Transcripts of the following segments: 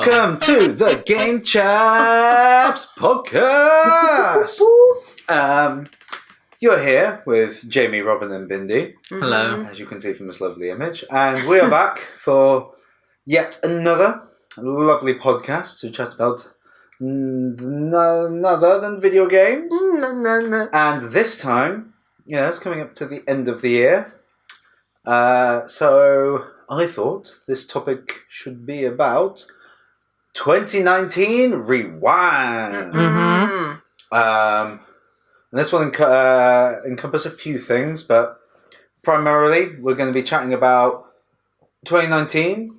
Welcome to the Game Chaps podcast. You're here with Jamie, Robin and Bindi. Hello. As you can see from this lovely image. And we are back for yet another lovely podcast to chat about none other than video games. No. And this time, it's coming up to the end of the year. So I thought this topic should be about 2019 Rewind. And this will encompass a few things, but primarily we're going to be chatting about 2019,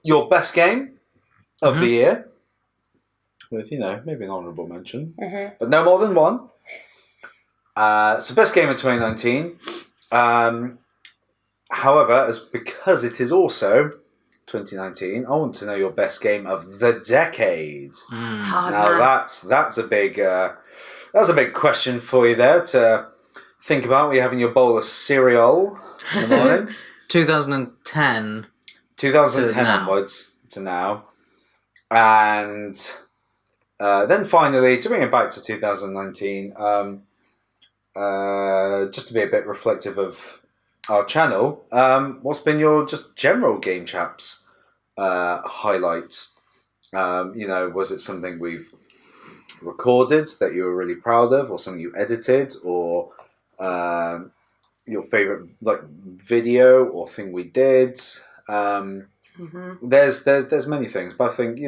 your best game of the year, with, maybe an honourable mention, but no more than one. So best game of 2019. However, because it is also 2019, I want to know your best game of the decade. It's hard, Now man. that's a big question for you there to think about when you're having your bowl of cereal in the morning. 2010 2010 to now. onwards to now, and then finally to bring it back to 2019. Just to be a bit reflective of our channel, what's been your just general Game Chaps highlight? Was it something we've recorded that you were really proud of, or something you edited, or your favorite video or thing we did? There's many things, but I think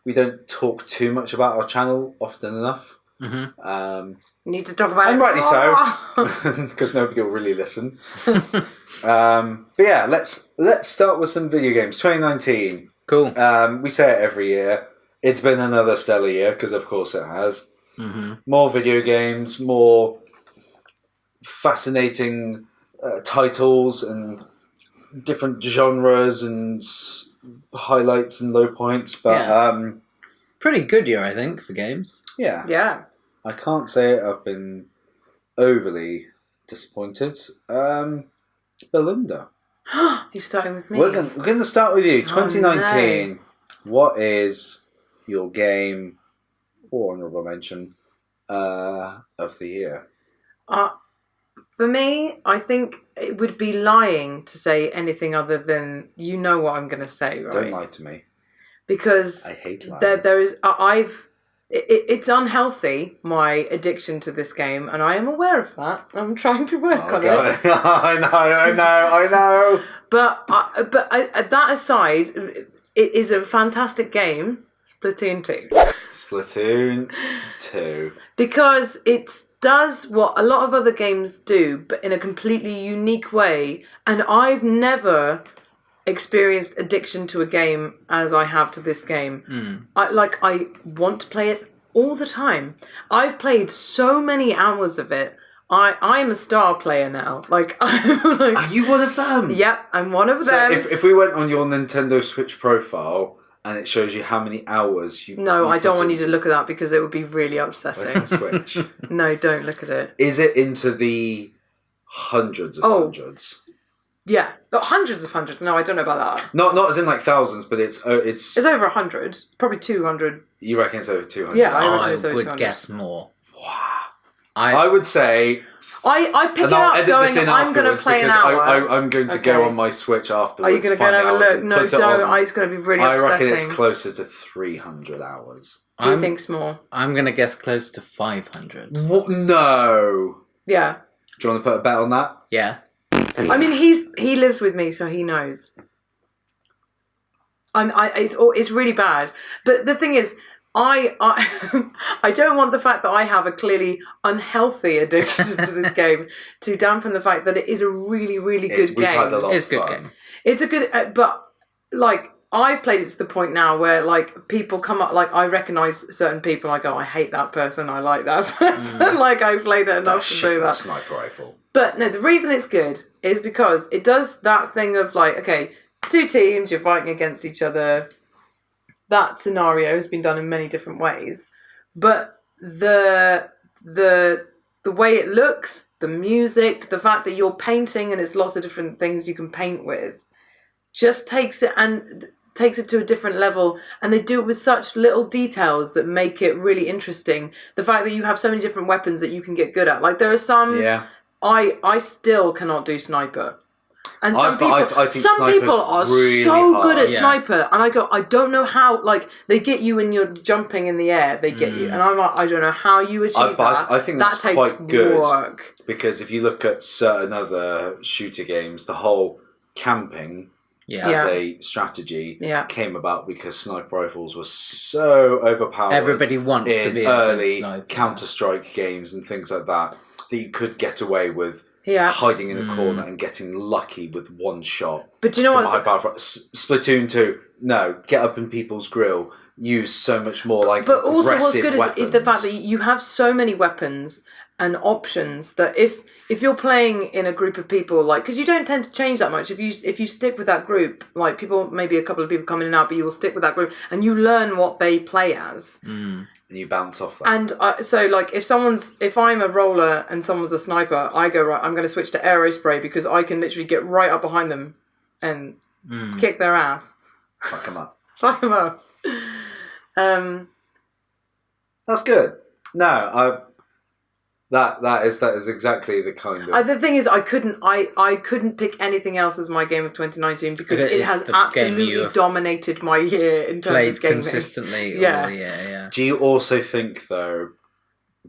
we don't talk too much about our channel often enough. We need to talk about And it. rightly so, because nobody will really listen. But yeah, let's start with some video games. 2019. Cool. We say it every year. It's been another stellar year, because of course it has. More video games, more fascinating titles and different genres and highlights and low points. But Pretty good year, I think, for games. Yeah. I can't say I've been overly disappointed. Belinda, You're starting with me. we're going to start with you. 2019. What is your game or honourable mention of the year? For me, I think it would be lying to say anything other than you know what I'm going to say, right? Don't lie to me. Because I hate lies. there is it's unhealthy, my addiction to this game, and I am aware of that. I'm trying to work on it. I know. But that aside, it is a fantastic game, Splatoon 2. Splatoon 2. Because it does what a lot of other games do, but in a completely unique way. And I've never experienced addiction to a game as I have to this game. I want to play it all the time. I've played so many hours of it. I am a star player now. Are you one of them? Yep, I'm one of So them. if we went on your Nintendo Switch profile and it shows you how many hours you... No, I don't put want you into- to look at that because it would be really upsetting. Where's my Switch? No, don't look at it. Is it into the hundreds of hundreds? Yeah, but hundreds of hundreds. No, I don't know about that. Not as in like thousands, but it's It's over 100, probably 200. you reckon it's over 200? Yeah, I reckon I it's over would 200. guess more. Wow. I I would say... I pick And it I'll up edit going, this in I'm going to afterwards play an because hour. I'm going to go on my Switch afterwards. Are you going to go and have a look? No, don't. It's going to be really I upsetting. reckon it's closer to 300 hours. Who thinks more? I'm going to guess close to 500. What? No. Yeah. Do you want to put a bet on that? Yeah. I mean, he lives with me, so he knows. It's really bad. But the thing is, I don't want the fact that I have a clearly unhealthy addiction to this game to dampen the fact that it is a really, really good We've game. had a lot It's of a good fun. game. It's a good, but I've played it to the point now where people come up, I recognise certain people. I go, I hate that person. I like that person. I've played it enough to do that. Sniper rifle. But no, the reason it's good is because it does that thing of okay, two teams, you're fighting against each other. That scenario has been done in many different ways, but the way it looks, the music, the fact that you're painting and it's lots of different things you can paint with, just takes it. And takes it to a different level, and they do it with such little details that make it really interesting. The fact that you have so many different weapons that you can get good at. Like there are some. Yeah. I still cannot do sniper. And I think some sniper's people are really so hard. good at Yeah. sniper, and I don't know how. Like they get you when you're jumping in the air, they get you, and I'm like, I don't know how you achieve that. I think that that's takes quite good. work. Because if you look at certain other shooter games, the whole camping Yeah. as a strategy Yeah. came about because sniper rifles were so overpowered. Everybody wants to in be a good early sniper. Counter-Strike games and things like that you could get away with Yeah. hiding in a corner and getting lucky with one shot. But do you know from what? a high power Splatoon 2, no, get up in people's grill, use so much more like But also, what's aggressive good is the fact weapons. that you have so many weapons and options that if you're playing in a group of people, like, because you don't tend to change that much. If you stick with that group, like people, maybe a couple of people come in and out, but you will stick with that group and you learn what they play as. And you bounce off that. And so, like, if I'm a roller and someone's a sniper, I go, right, I'm going to switch to aerospray because I can literally get right up behind them and kick their ass. Fuck 'em up. Fuck them up. That's good. No, that is exactly the kind of. The thing is, I couldn't pick anything else as my game of 2019 because It it is has the game absolutely you have dominated my year in terms Played of gaming. consistently. Yeah. All year, yeah. Do you also think though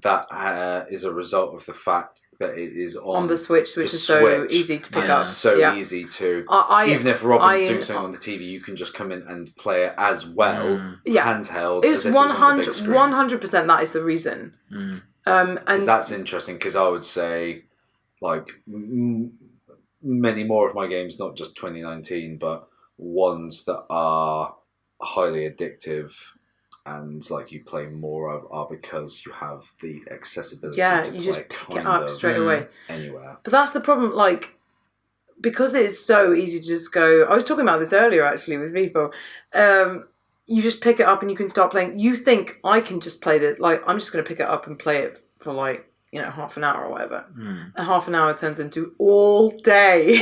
that is a result of the fact that it is On the Switch, which is so Switch, easy to pick and up. it's so Yeah. easy to. I- Even if Robin's I- doing something on the TV, you can just come in and play it as well, Yeah. handheld. It was as if it's on the big screen. 100%. That is the reason. And 'Cause that's interesting because I would say, like, many more of my games, not just 2019, but ones that are highly addictive and like you play more of are because you have the accessibility yeah, to you play just pick kind it up of straight away. anywhere. But that's the problem, like, because it is so easy to just go. I was talking about this earlier actually with Vivo. You just pick it up and you can start playing. You think I can just play this? Like, I'm just going to pick it up and play it for like, half an hour or whatever. And half an hour turns into all day.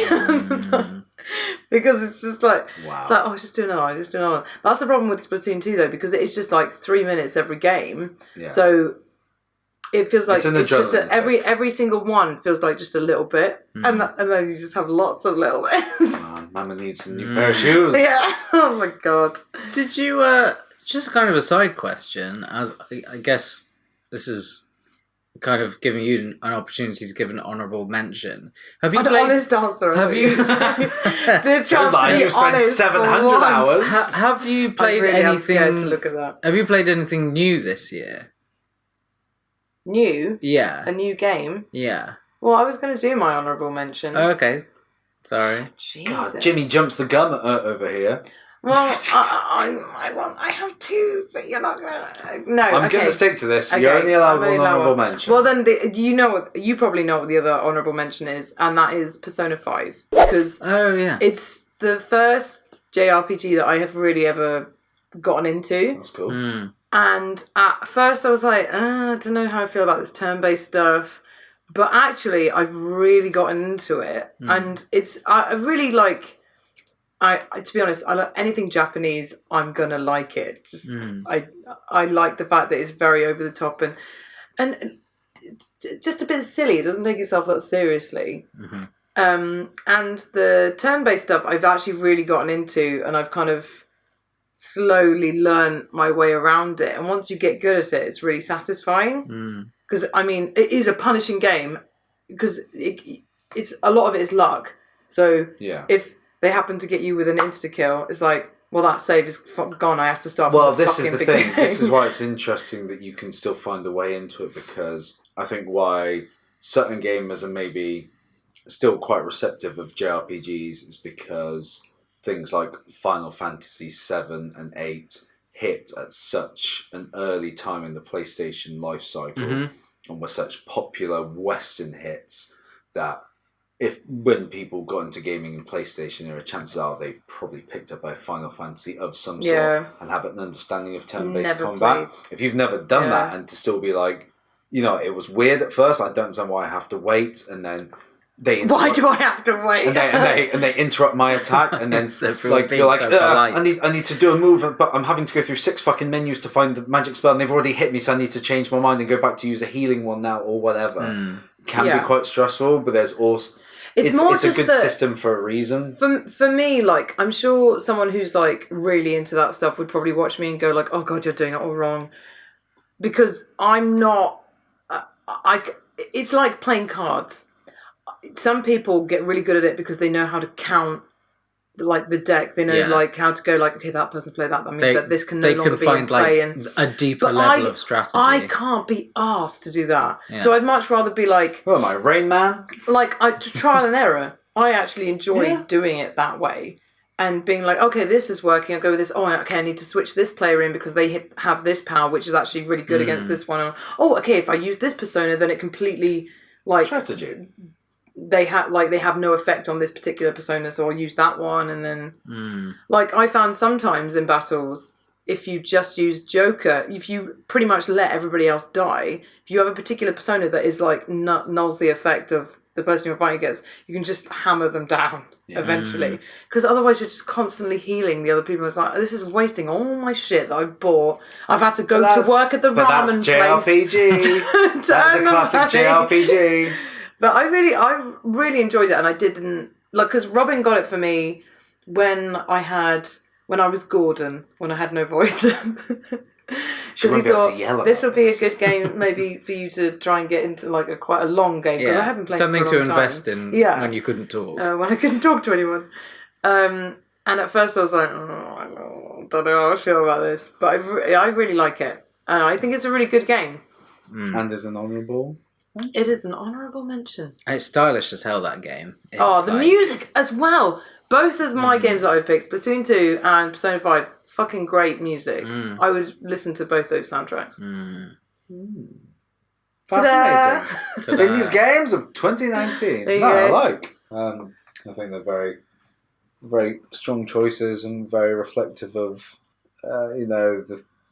Because it's just like, Wow. it's like, just do another one, just do another one. That's the problem with Splatoon 2 though, because it's just like 3 minutes every game. Yeah. So it feels like It's an it's just adrenaline that fix. every single one feels like just a little bit, and then you just have lots of little bits. Mama needs some new pair of shoes. Yeah. Oh my god. Did you, just kind of a side question, as I guess this is kind of giving you an opportunity to give an honourable mention. Have you An played... honest answer. Have you... The chance lie, to be you spent honest 700 for once. hours. Have you I played really am anything... scared to look at that. Have you played anything new this year? New? Yeah. A new game? Yeah. Well, I was going to do my honourable mention. Oh, okay. Sorry. Jesus. God, Jimmy jumps the gun over here. Well, I have two, but you're not gonna. No, I'm okay. going to stick to this. Okay, You're only allowed I'm only one allowed honourable one. mention. Well, then you probably know what the other honourable mention is, and that is Persona 5 because Oh, yeah. it's the first JRPG that I have really ever gotten into. That's cool. And at first I was like, I don't know how I feel about this turn-based stuff. But actually, I've really gotten into it. And I really like... to be honest, I like anything Japanese, I'm going to like it. Just I like the fact that it's very over the top and just a bit silly. It doesn't take itself that seriously. And the turn-based stuff, I've actually really gotten into, and I've kind of slowly learned my way around it. And once you get good at it, it's really satisfying. Because, I mean, it is a punishing game because it's a lot of it is luck. So if they happen to get you with an insta-kill, it's like, well, that save is gone. I have to start Well, from the this is the fucking thing. beginning. This is why it's interesting that you can still find a way into it, because I think why certain gamers are maybe still quite receptive of JRPGs is because things like Final Fantasy 7 and 8 hit at such an early time in the PlayStation life cycle and were such popular Western hits that when people got into gaming in PlayStation era, chances are they've probably picked up a Final Fantasy of some sort and have an understanding of turn-based combat. If you've never done that, and to still be like, it was weird at first, I don't understand why I have to wait, and then they Why do I have to wait? and they interrupt my attack, and then like you're like, I need to do a move, but I'm having to go through 6 fucking menus to find the magic spell, and they've already hit me, so I need to change my mind and go back to use a healing one now or whatever. Can be quite stressful, but there's also it's a good system for a reason. For me, like, I'm sure someone who's like really into that stuff would probably watch me and go like, "Oh God, you're doing it all wrong," because I'm not. It's like playing cards. Some people get really good at it because they know how to count, like, the deck. They know like how to go like, okay, that person played that. That means that this can no longer be in play. Like, and a deeper level of strategy. I can't be asked to do that. Yeah. So I'd much rather be like, what am I, Rain Man? Like, trial and error. I actually enjoy doing it that way. And being like, okay, this is working, I'll go with this. Oh, okay, I need to switch this player in because they have this power, which is actually really good against this one. Oh, okay, if I use this persona, then it completely, like... strategy. They have no effect on this particular persona, so I'll use that one, and then... Like, I found sometimes in battles, if you just use Joker, if you pretty much let everybody else die, if you have a particular persona that is, like, nulls the effect of the person you're fighting against, you can just hammer them down. Eventually, because otherwise you're just constantly healing the other people. It's like, this is wasting all my shit that I bought. I've had to go to work at the ramen place. JRPG. That's a classic JRPG. But I've really enjoyed it, and I didn't like, because Robin got it for me when I was Gordon, when I had no voice. Because he thought this would be a good game, maybe for you to try and get into like quite a long game. Because I haven't played something it for a long to invest in when you couldn't talk. When I couldn't talk to anyone. And at first I was like, I don't know how I feel about this, but I really like it. And I think it's a really good game. And is an honourable mention. It is an honourable mention. And it's stylish as hell, that game. The music as well. Both of my games that I've picked, Splatoon 2 and Persona 5, fucking great music. I would listen to both those soundtracks. Fascinating. In these games of 2019. I like. I think they're very, very strong choices and very reflective of,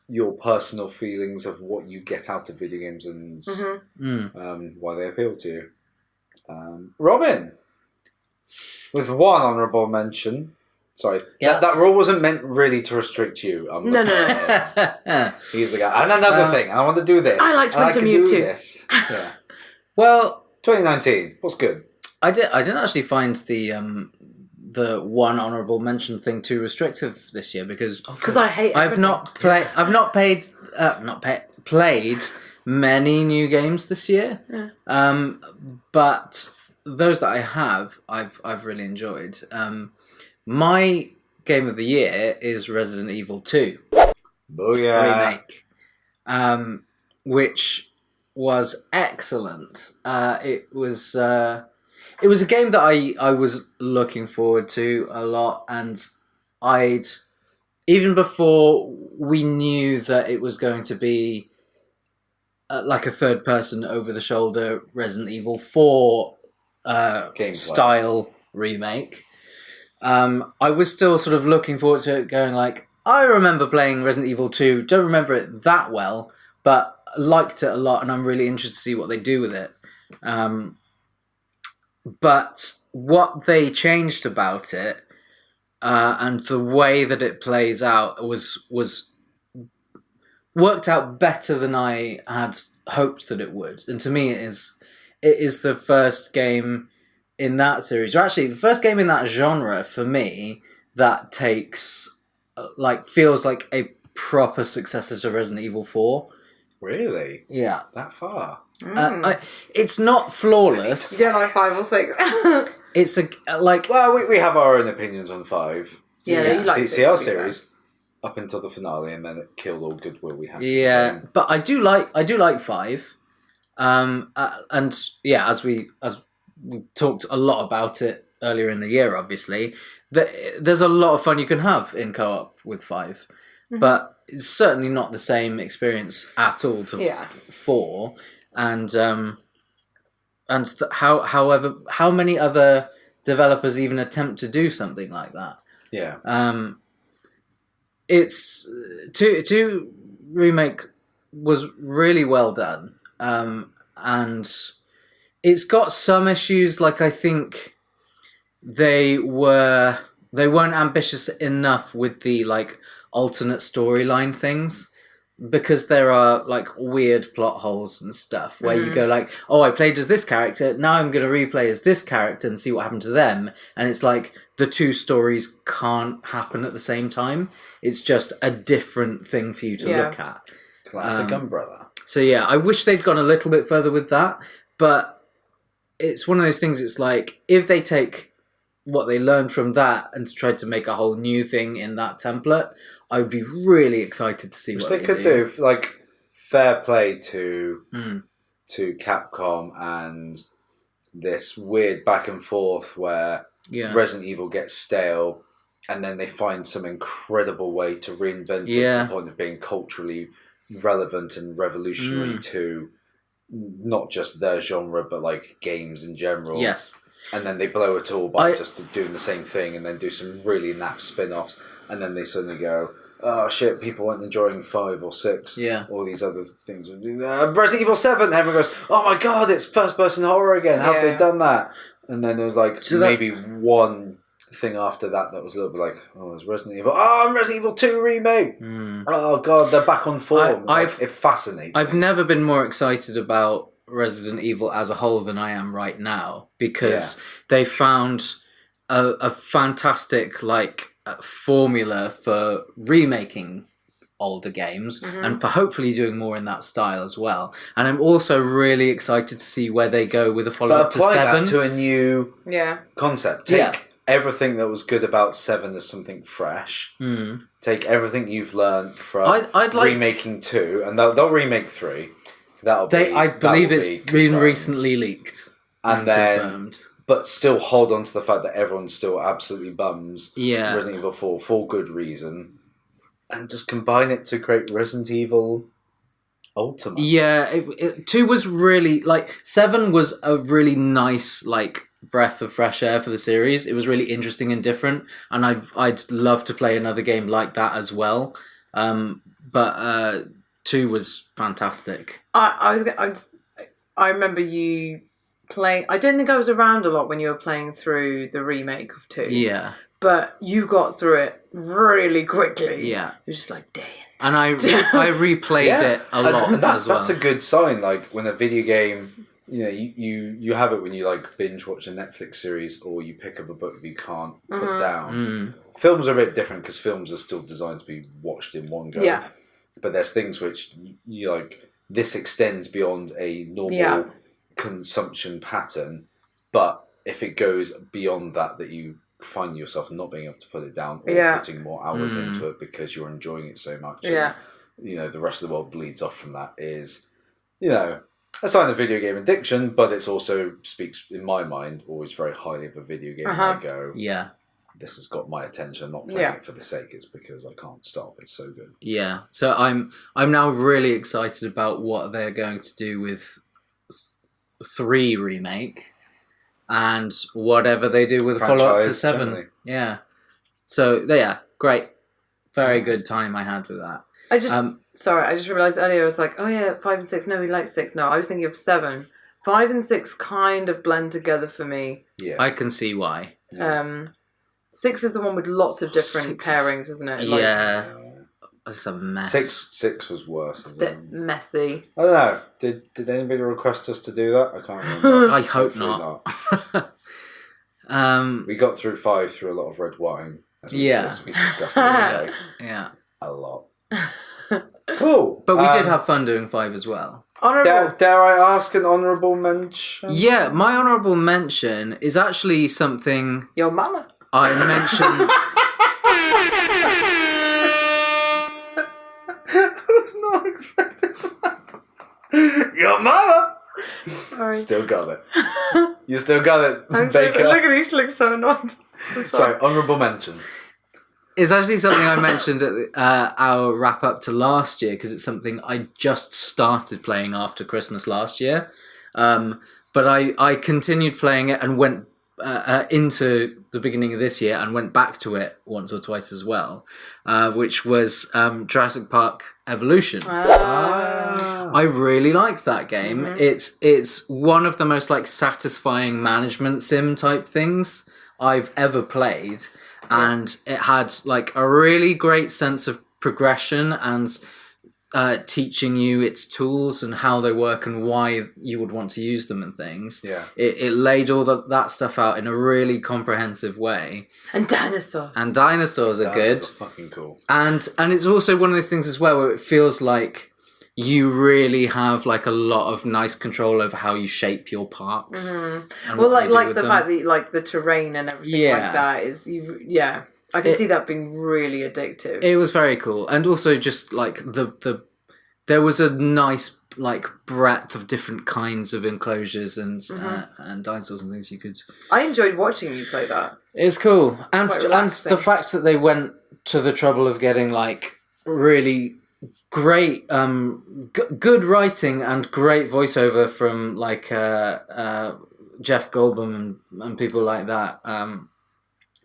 your personal feelings of what you get out of video games and why they appeal to you. Robin, with one honourable mention. Sorry, that rule wasn't meant really to restrict you. No. He's the guy. And another thing, I want to do this. I like Twin to Mute too. This. Yeah. Well, 2019. What's good? I didn't actually find the one honourable mention thing too restrictive this year because I hate. I've not played many new games this year. Yeah. But those that I have, I've really enjoyed. My game of the year is Resident Evil 2 remake, which was excellent. It was a game that I was looking forward to a lot, and even before we knew that it was going to be like a third person over the shoulder Resident Evil 4 style remake. I was still sort of looking forward to it, going like, I remember playing Resident Evil 2, don't remember it that well, but liked it a lot, and I'm really interested to see what they do with it. But what they changed about it, and the way that it plays out was worked out better than I had hoped that it would. And to me, it is the first game in that series, or actually the first game in that genre for me that takes feels like a proper successor to Resident Evil 4. Really? Yeah. That far? It's not flawless. You don't like 5 or 6? It's well, we have our own opinions on 5. You like see our series up until the finale, and then it killed all goodwill we had. Yeah, but I do like 5. And as we talked a lot about it earlier in the year, obviously, there's a lot of fun you can have in co-op with 5, but it's certainly not the same experience at all to 4. And how many other developers even attempt to do something like that? Yeah. It's 2 remake was really well done, and It's got some issues. Like I think they weren't ambitious enough with the like alternate storyline things. Because there are like weird plot holes and stuff where you go like, oh, I played as this character, now I'm going to replay as this character and see what happened to them. And it's like the two stories can't happen at the same time. It's just a different thing for you to look at. Classic Umbrella. So yeah, I wish they'd gone a little bit further with that. But it's one of those things, it's like, if they take what they learned from that and tried to make a whole new thing in that template, I would be really excited to see what they could do. Like, fair play to Capcom and this weird back and forth where Resident Evil gets stale and then they find some incredible way to reinvent it to the point of being culturally relevant and revolutionary to not just their genre but like games in general. Yes. And then they blow it all by just doing the same thing and then do some really naff spin-offs. And then they suddenly go, oh shit, people weren't enjoying 5 or 6. Yeah. All these other things. Resident Evil 7, everyone goes, oh my god, it's first-person horror again. How have they done that? And then there was like maybe one thing after that was a little bit like, oh, it's Resident Evil. Oh, Resident Evil 2 remake. Oh god, they're back on form. It fascinates me. I've never been more excited about Resident Evil as a whole than I am right now because they found a fantastic formula for remaking older games and for hopefully doing more in that style as well. And I'm also really excited to see where they go with a follow-up to 7. That to a new concept. Take everything that was good about 7 as something fresh. Take everything you've learned from remaking 2, and they'll remake 3. I believe it's been recently leaked and then confirmed. But still hold on to the fact that everyone still absolutely bums Resident Evil 4 for good reason, and just combine it to create Resident Evil Ultimate. Yeah, 2 was really 7 was a really nice breath of fresh air for the series. It was really interesting and different, and I'd love to play another game like that as well. But 2 was fantastic. I remember you playing. I don't think I was around a lot when you were playing through the remake of 2. Yeah. But you got through it really quickly. Yeah. It was just like, damn. And I replayed it a lot and as well. That's a good sign. Like when a video game, you have it when you binge watch a Netflix series or you pick up a book that you can't put down. Films are a bit different because films are still designed to be watched in one go. Yeah. But there's things which you this extends beyond a normal consumption pattern, but if it goes beyond that you find yourself not being able to put it down or putting more hours into it because you're enjoying it so much and the rest of the world bleeds off from that is a sign of video game addiction, but it's also speaks in my mind always very highly of a video game. I go, this has got my attention. I'm not playing it for the sake. It's because I can't stop. It's so good. Yeah. So I'm now really excited about what they're going to do with 3 remake and whatever they do with follow-up to 7. Generally. Yeah. So great. Very good time I had with that. I just realised earlier I was like, oh yeah, 5 and 6. No, we like 6. No, I was thinking of 7. 5 and 6 kind of blend together for me. Yeah. I can see why. 6 is the one with lots of different pairings, isn't it? Yeah. It's a mess. 6 was worse. It's a bit messy. I don't know. Did anybody request us to do that? I can't remember. I hope not. We got through 5 through a lot of red wine. We discussed it yeah. A lot. Cool. But we did have fun doing 5 as well. Dare I ask an honourable mention? Yeah, my honourable mention is actually something... Your mama. I mentioned... I was not expecting that. Your mama! Sorry. Still got it. You still got it, Baker. Look at these, look so annoyed. Sorry, honourable mention. It's actually something I mentioned at our wrap-up to last year, because it's something I just started playing after Christmas last year. But I continued playing it and went into the beginning of this year and went back to it once or twice as well, which was Jurassic Park Evolution. I really liked that game. It's one of the most like satisfying management sim type things I've ever played, and it had like a really great sense of progression and teaching you its tools and how they work and why you would want to use them and things. Yeah. It laid all that stuff out in a really comprehensive way. And dinosaurs. And dinosaurs are good. Dinosaurs are fucking cool. And it's also one of those things as well where it feels like you really have like a lot of nice control over how you shape your parks. Well, like the fact that like the terrain and everything like that is I can see that being really addictive. It was very cool, and also just like there was a nice like breadth of different kinds of enclosures and dinosaurs and things you could. I enjoyed watching you play that. It's cool, and the fact that they went to the trouble of getting like really great, good writing and great voiceover from like Jeff Goldblum and people like that.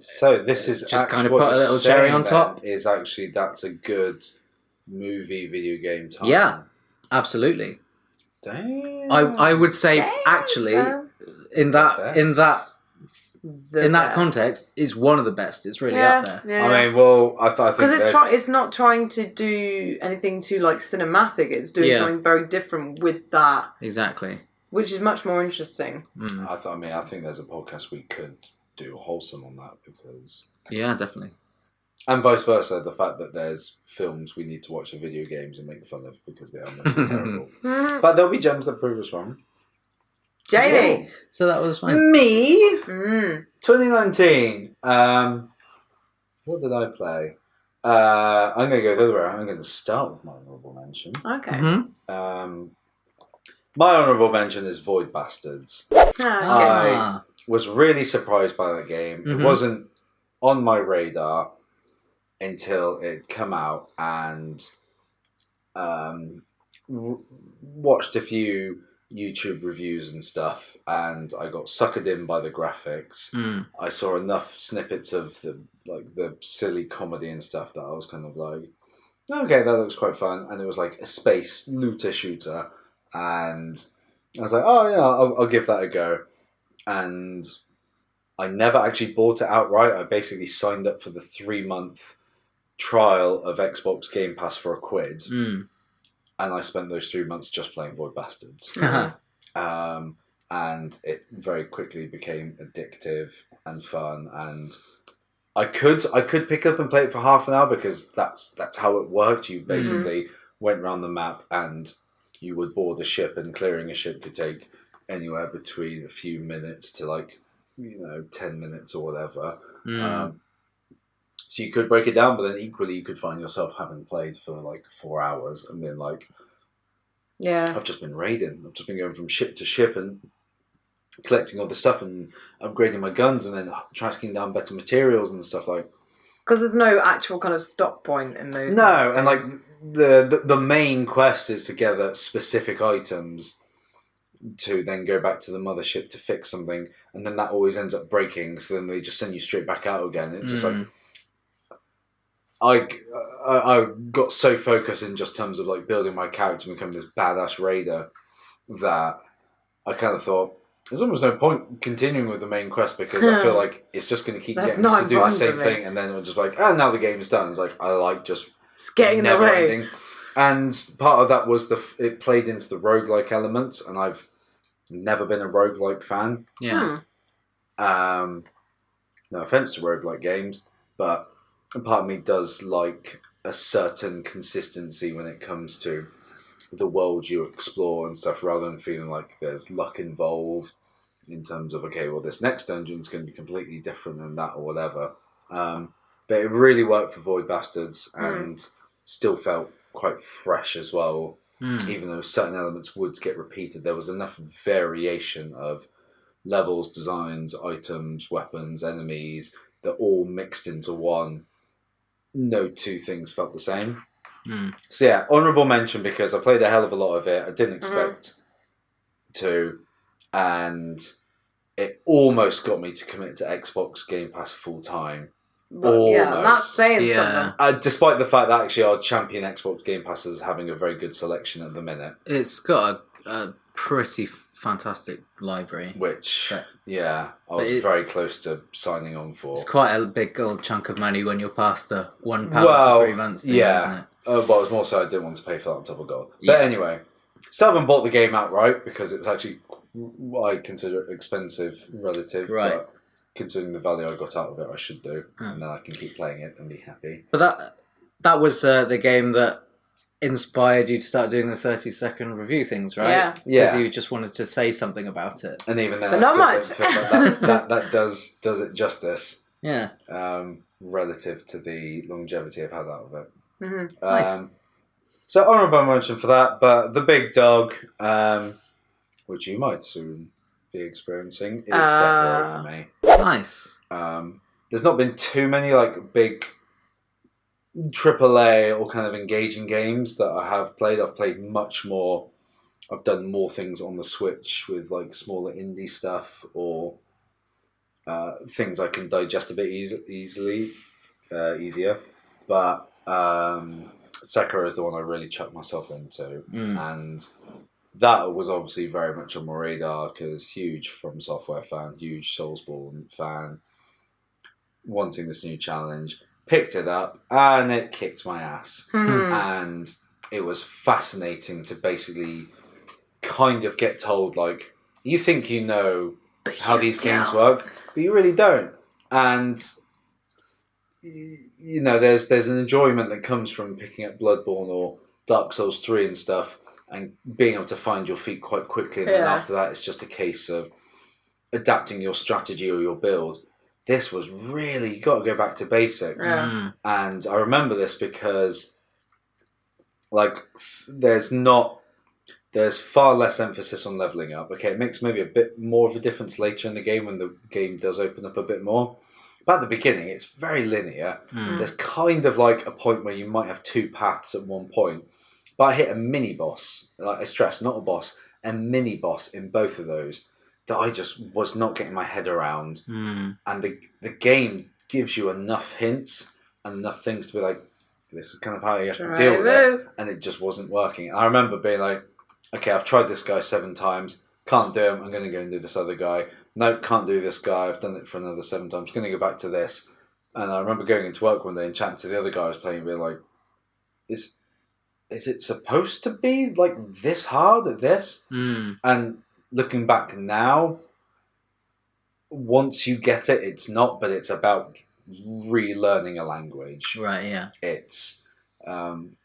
So this is just kind of put a little cherry on top. Is actually that's a good movie video game time. Yeah, absolutely. Damn. I would say actually in that context is one of the best. It's really up there. Yeah. I mean, well, I think because it's not trying to do anything too like cinematic. It's doing something very different with that. Exactly. Which is much more interesting. I think there's a podcast we could do wholesome on that because definitely, and vice versa, the fact that there's films we need to watch of video games and make fun of because they are mostly terrible, but there'll be gems that prove us wrong. Jamie, so that was fine. Me 2019, what did I play? I'm going to go the other way. I'm going to start with my honourable mention. Okay. My honourable mention is Void Bastards. I was really surprised by that game. It wasn't on my radar until it come out, and watched a few YouTube reviews and stuff, and I got suckered in by the graphics. I saw enough snippets of the silly comedy and stuff that I was kind of like, okay, that looks quite fun. And it was like a space looter shooter, and I was like, oh yeah, I'll give that a go. And I never actually bought it outright. I basically signed up for the 3-month trial of Xbox Game Pass for £1. And I spent those 3 months just playing Void Bastards. And it very quickly became addictive and fun. And I could pick up and play it for half an hour because that's how it worked. You basically went around the map and you would board a ship, and clearing a ship could take anywhere between a few minutes to 10 minutes or whatever. So you could break it down, but then equally you could find yourself having played for 4 hours and being like, I've just been raiding. I've just been going from ship to ship and collecting all the stuff and upgrading my guns and then tracking down better materials and stuff like. Because there's no actual kind of stop point in those. No, and the main quest is to gather specific items to then go back to the mothership to fix something, and then that always ends up breaking, so then they just send you straight back out again. It's just I got so focused in just terms of building my character and becoming this badass raider that I kind of thought there's almost no point continuing with the main quest because I feel like it's just going to keep getting me to do the same thing, and then it'll just now the game's done. It's I like just getting in the way. Ending. And part of that was it played into the roguelike elements, and I've never been a roguelike fan. Yeah. No offense to roguelike games, but part of me does like a certain consistency when it comes to the world you explore and stuff, rather than feeling like there's luck involved in terms of, okay, well, this next dungeon is going to be completely different than that or whatever. But it really worked for Void Bastards and still felt quite fresh as well. Even though certain elements would get repeated, there was enough variation of levels, designs, items, weapons, enemies that all mixed into one. No two things felt the same. So yeah, honourable mention because I played a hell of a lot of it. I didn't expect to, and it almost got me to commit to Xbox Game Pass full time. But yeah, that's saying something. Despite the fact that actually our champion Xbox Game Pass is having a very good selection at the minute. It's got a pretty fantastic library. Which, I was very close to signing on for. It's quite a big old chunk of money when you're past the £1 for 3 months thing, isn't it? Well, it was more so I didn't want to pay for that on top of gold. But anyway, still haven't bought the game outright because it's actually what I consider expensive relative. Right. But considering the value I got out of it, I should do. And then I can keep playing it and be happy. But that was the game that inspired you to start doing the 30-second review things, right? Yeah. Because you just wanted to say something about it. And even then, but not much. That does it justice. Yeah. Relative to the longevity I've had out of it. Mm-hmm. Nice. So honourable mention for that, but the big dog, which you might soon be experiencing, is Sekiro for me. Nice. There's not been too many big AAA or kind of engaging games that I have played. I've played much more. I've done more things on the Switch with smaller indie stuff or things I can digest a bit easier. But Sekiro is the one I really chucked myself into, and that was obviously very much on my radar because huge From Software fan, huge Soulsborne fan, wanting this new challenge. Picked it up and it kicked my ass. Mm-hmm. And it was fascinating to basically kind of get told, you think you know how these games work, but you really don't. And, there's an enjoyment that comes from picking up Bloodborne or Dark Souls 3 and stuff and being able to find your feet quite quickly. And then after that, it's just a case of adapting your strategy or your build. This was really, you got to go back to basics. Yeah. And I remember this because, there's far less emphasis on leveling up. Okay, it makes maybe a bit more of a difference later in the game when the game does open up a bit more. But at the beginning, it's very linear. There's kind of a point where you might have two paths at one point. But I hit a mini-boss, I stress, not a boss, a mini-boss in both of those that I just was not getting my head around. And the game gives you enough hints and enough things to be this is kind of how you have to deal with it. And it just wasn't working. I remember being okay, I've tried this guy 7 times, can't do him, I'm going to go and do this other guy. Nope, can't do this guy, I've done it for another 7 times, I'm going to go back to this. And I remember going into work one day and chatting to the other guy I was playing, being is it supposed to be this hard at this? And looking back now, once you get it, it's not, but it's about relearning a language. Right, yeah. It's, when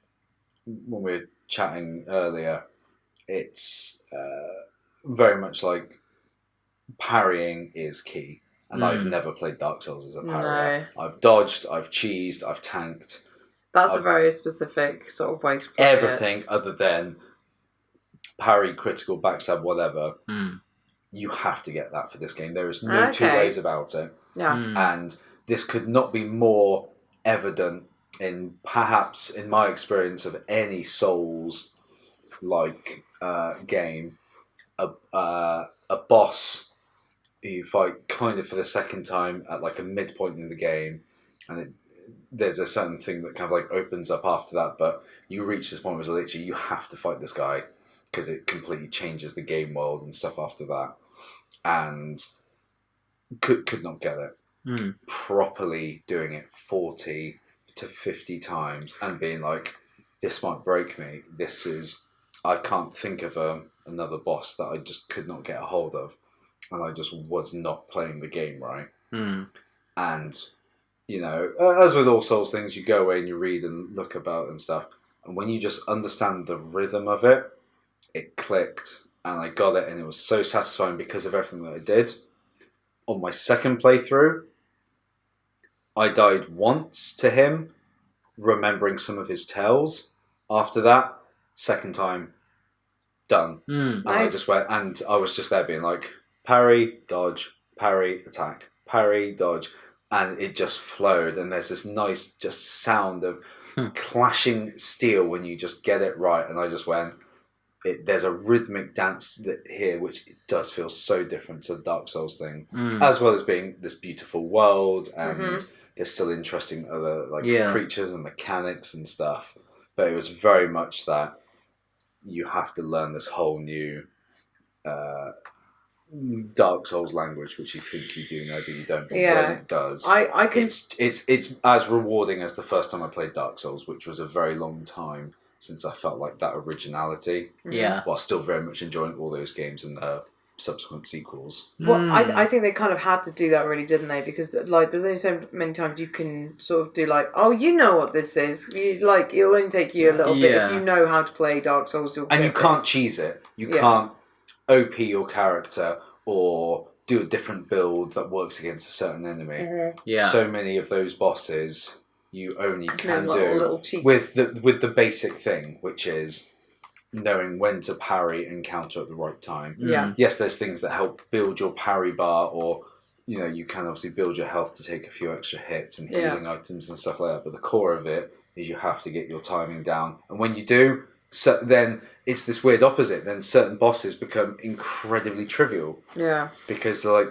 we were chatting earlier, it's very much parrying is key. And I've never played Dark Souls as a parrier. No. I've dodged, I've cheesed, I've tanked. That's a very specific sort of way to play everything other than parry, critical, backstab, whatever. You have to get that for this game. There is no two ways about it. Yeah. And this could not be more evident in my experience of any Souls game. A boss you fight kind of for the second time at a midpoint in the game, and there's a certain thing that kind of opens up after that, but you reach this point where literally you have to fight this guy because it completely changes the game world and stuff after that, and could not get it. Properly doing it 40 to 50 times and being this might break me. I can't think of another boss that I just could not get a hold of, and I just was not playing the game right. And as with all Souls things, you go away and you read and look about and stuff, and when you just understand the rhythm of it, it clicked, and I got it, and it was so satisfying because of everything that I did. On my second playthrough, I died once to him, remembering some of his tells. After that, second time, done. And I just went, and I was just there being parry, dodge, parry, attack, parry, dodge. And it just flowed, and there's this nice just sound of clashing steel when you just get it right. And I just went, there's a rhythmic dance here which does feel so different to the Dark Souls thing, as well as being this beautiful world, and there's still interesting other creatures and mechanics and stuff. But it was very much that you have to learn this whole new Dark Souls language, which you think you do know, but you don't. But when it does, I can. It's as rewarding as the first time I played Dark Souls, which was a very long time since I felt like that originality. Yeah. While still very much enjoying all those games and subsequent sequels. Well, I think they kind of had to do that, really, didn't they? Because there's only so many times you can sort of do oh, you know what this is. It'll only take you a little bit if you know how to play Dark Souls. And you can't cheese it. You can't OP your character or do a different build that works against a certain enemy. Yeah. So many of those bosses you only can little do with the basic thing, which is knowing when to parry and counter at the right time. Yeah. Yes, there's things that help build your parry bar, or you can obviously build your health to take a few extra hits and healing items and stuff like that. But the core of it is you have to get your timing down, and when you do, then it's this weird opposite. Then certain bosses become incredibly trivial. Yeah. Because their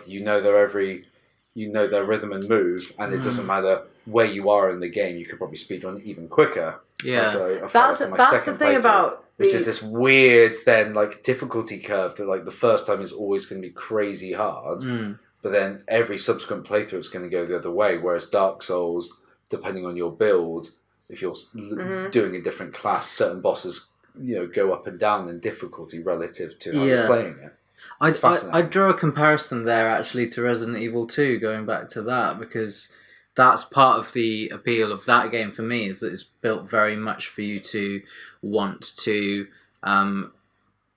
rhythm and move, and it doesn't matter where you are in the game. You could probably speedrun even quicker. Yeah, that's the thing about which is this weird difficulty curve that the first time is always going to be crazy hard, but then every subsequent playthrough it's going to go the other way. Whereas Dark Souls, depending on your build, if you're doing a different class, certain bosses go up and down in difficulty relative to how you're playing it. I'd draw a comparison there actually to Resident Evil 2, going back to that, because that's part of the appeal of that game for me, is that it's built very much for you to want to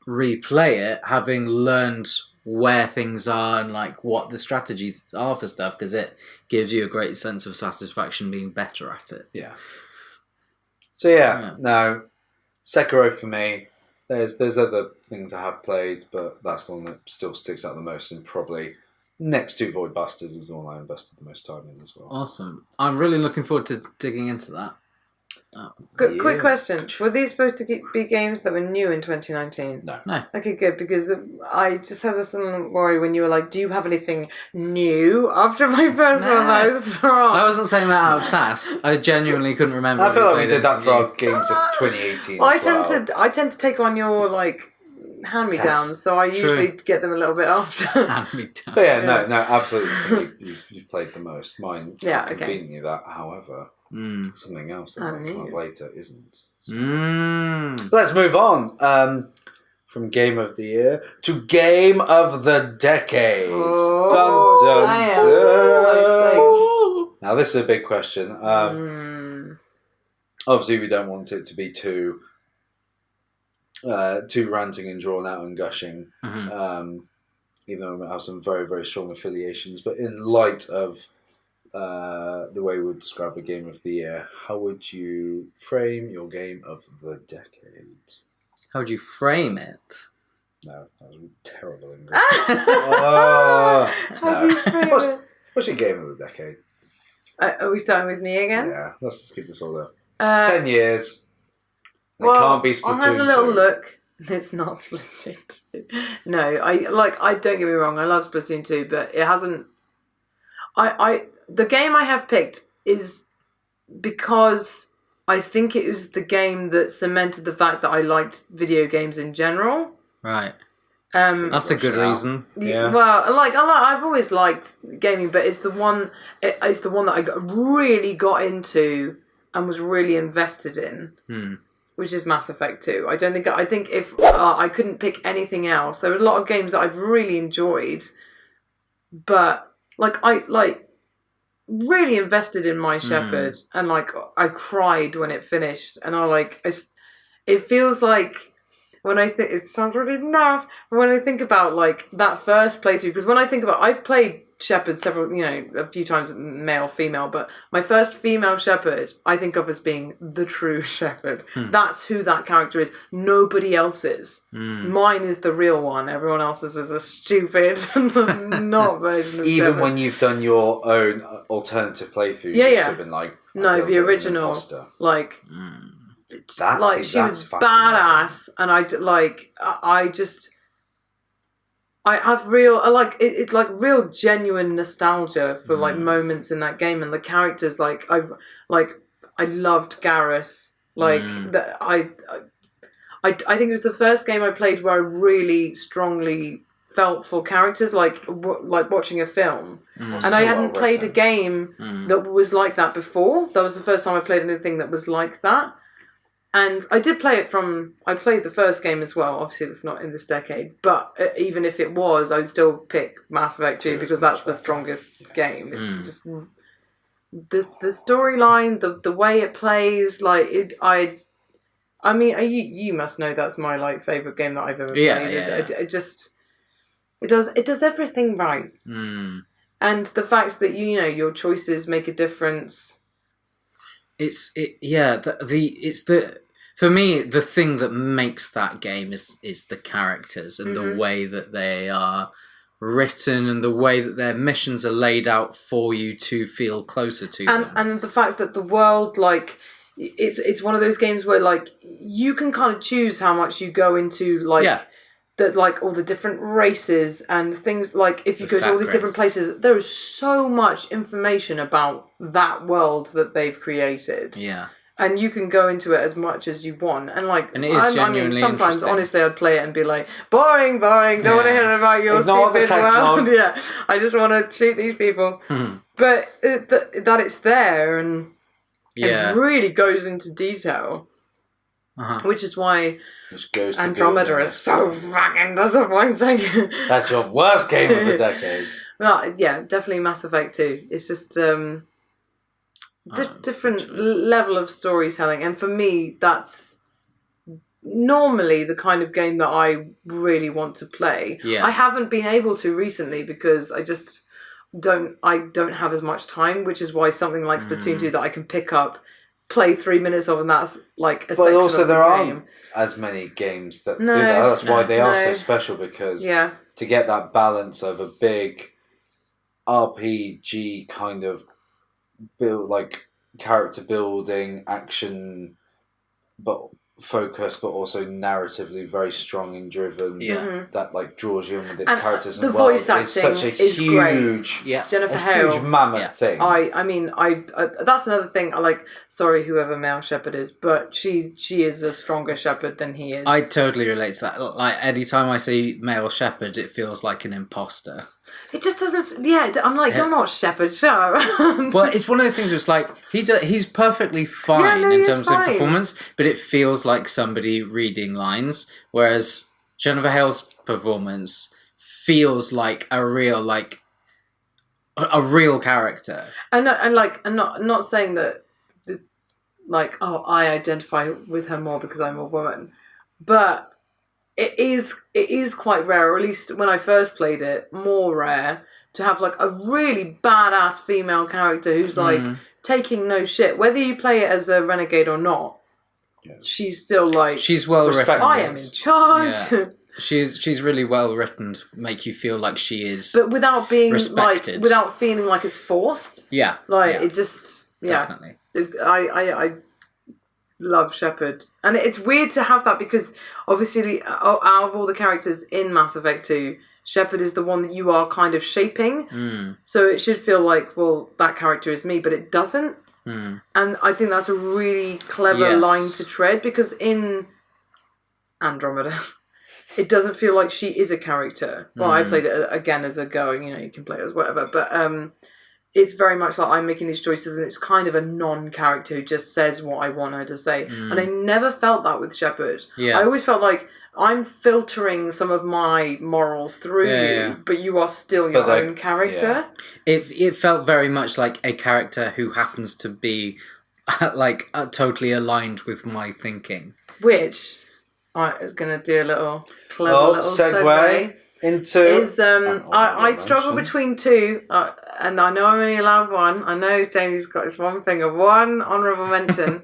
replay it, having learned where things are and what the strategies are for stuff, because it gives you a great sense of satisfaction being better at it. Yeah. So no, Sekiro for me. There's other things I have played, but that's the one that still sticks out the most, and probably next to Void Bastards is the one I invested the most time in as well. Awesome. I'm really looking forward to digging into that. Quick question. Were these supposed to be games that were new in 2019? No. Okay, good, because I just had this little worry when you were like, do you have anything new after my first one? I wasn't saying that out of sass. I genuinely couldn't remember. I feel like we did that for our games of 2018 I tend to take on your hand-me-downs, so I usually get them a little bit after. Hand-me-downs. But no, absolutely. I think you've played the most. Mine, conveniently that, however, something else that might come up later isn't. So. Let's move on from Game of the Year to Game of the Decade. Now, this is a big question. Obviously, we don't want it to be too ranting and drawn out and gushing, even though we have some very, very strong affiliations. But in light of the way we would describe a Game of the Year, how would you frame your Game of the Decade? How would you frame it? No, that was terrible English. What's your Game of the Decade? Are we starting with me again? Yeah, let's just keep this all up. 10 years. It can't be Splatoon 2. I had a little look. It's not Splatoon 2. No, I don't get me wrong, I love Splatoon 2, but it hasn't... The game I have picked is because I think it was the game that cemented the fact that I liked video games in general. Right. That's a good reason. Yeah. Well, I've always liked gaming, but it's the one that I really got into and was really invested in. Which is Mass Effect 2. I think if I couldn't pick anything else, there were a lot of games that I've really enjoyed, but I really invested in my Shepherd, and I cried when it finished, and it feels like when I think, it sounds really naff, but when I think about that first playthrough, because when I think about, I've played Shepherd several, a few times, male, female, but my first female Shepherd I think of as being the true Shepherd. That's who that character is. Nobody else is. Mine is the real one. Everyone else's is a stupid not version of Even Shepherd. when you've done your own alternative playthrough, you've still been no, the original she was badass, and I have real, it's like real genuine nostalgia for like moments in that game, and the characters. I loved Garrus. I think it was the first game I played where I really strongly felt for characters, like watching a film. And I hadn't played a game that was like that before. That was the first time I played anything that was like that. And I did play it I played the first game as well. Obviously, it's not in this decade. But even if it was, I would still pick Mass Effect 2 because that's the strongest game. It's just the storyline, the way it plays, I mean, you must know that's my like favorite game that I've ever played. Yeah. It does everything right. And the fact that your choices make a difference. For me, the thing that makes that game is the characters and the way that they are written and the way that their missions are laid out for you to feel closer to them. And the fact that the world, like, it's one of those games where, like, you can kind of choose how much you go into, like, all the different races and things, like, if you go to all these different places, there is so much information about that world that they've created. Yeah. And you can go into it as much as you want. And it is genuinely sometimes, honestly, I'd play it and be like, boring, don't want to hear about your stupid world. Yeah, I just want to shoot these people. But that it's there and it really goes into detail. Which is why Andromeda is so fucking disappointing. That's your worst game of the decade. No, yeah, definitely Mass Effect 2. It's just... different level of storytelling, and for me that's normally the kind of game that I really want to play. I haven't been able to recently because I just don't have as much time, which is why something like Splatoon 2 that I can pick up, play 3 minutes of, and that's like a section also of the there game. aren't as many games that do that. That's why they are so special, because to get that balance of a big RPG kind of build, like character building, action, but focus, but also narratively very strong and driven. That like draws you in with its characters. The and voice acting is such a is huge, great. Jennifer Hale, huge mammoth thing. I mean, that's another thing. I like. Sorry, whoever male Shepard is, but she is a stronger Shepard than he is. I totally relate to that. Like anytime I see male Shepard, it feels like an imposter. It just doesn't. Yeah, I'm like, you're not Shepard, show. Well, it's one of those things where it's like he's perfectly fine in terms of performance, but it feels like somebody reading lines. Whereas Jennifer Hale's performance feels like a real character. I'm not saying that, like, I identify with her more because I'm a woman, but. It is quite rare, or at least when I first played it, more rare to have like a really badass female character who's like taking no shit. Whether you play it as a renegade or not, she's still like she's well written. I am in charge. Yeah. She's really well written to make you feel like she is, but without being respected. Without feeling like it's forced. Yeah, it just definitely. I love Shepard, and it's weird to have that because obviously out of all the characters in Mass Effect 2, Shepard is the one that you are kind of shaping, so it should feel like, well, that character is me, but it doesn't. And I think that's a really clever line to tread, because in Andromeda it doesn't feel like she is a character. Well, I played it again as a girl, you can play it as whatever, but it's very much like I'm making these choices and it's kind of a non-character who just says what I want her to say. And I never felt that with Shepard. I always felt like I'm filtering some of my morals through you, but you are still your own character. It felt very much like a character who happens to be like totally aligned with my thinking. Which is going to do a little clever little segue. Into I struggle between two, and I know I'm only allowed one. I know Jamie's got his one thing of one honourable mention,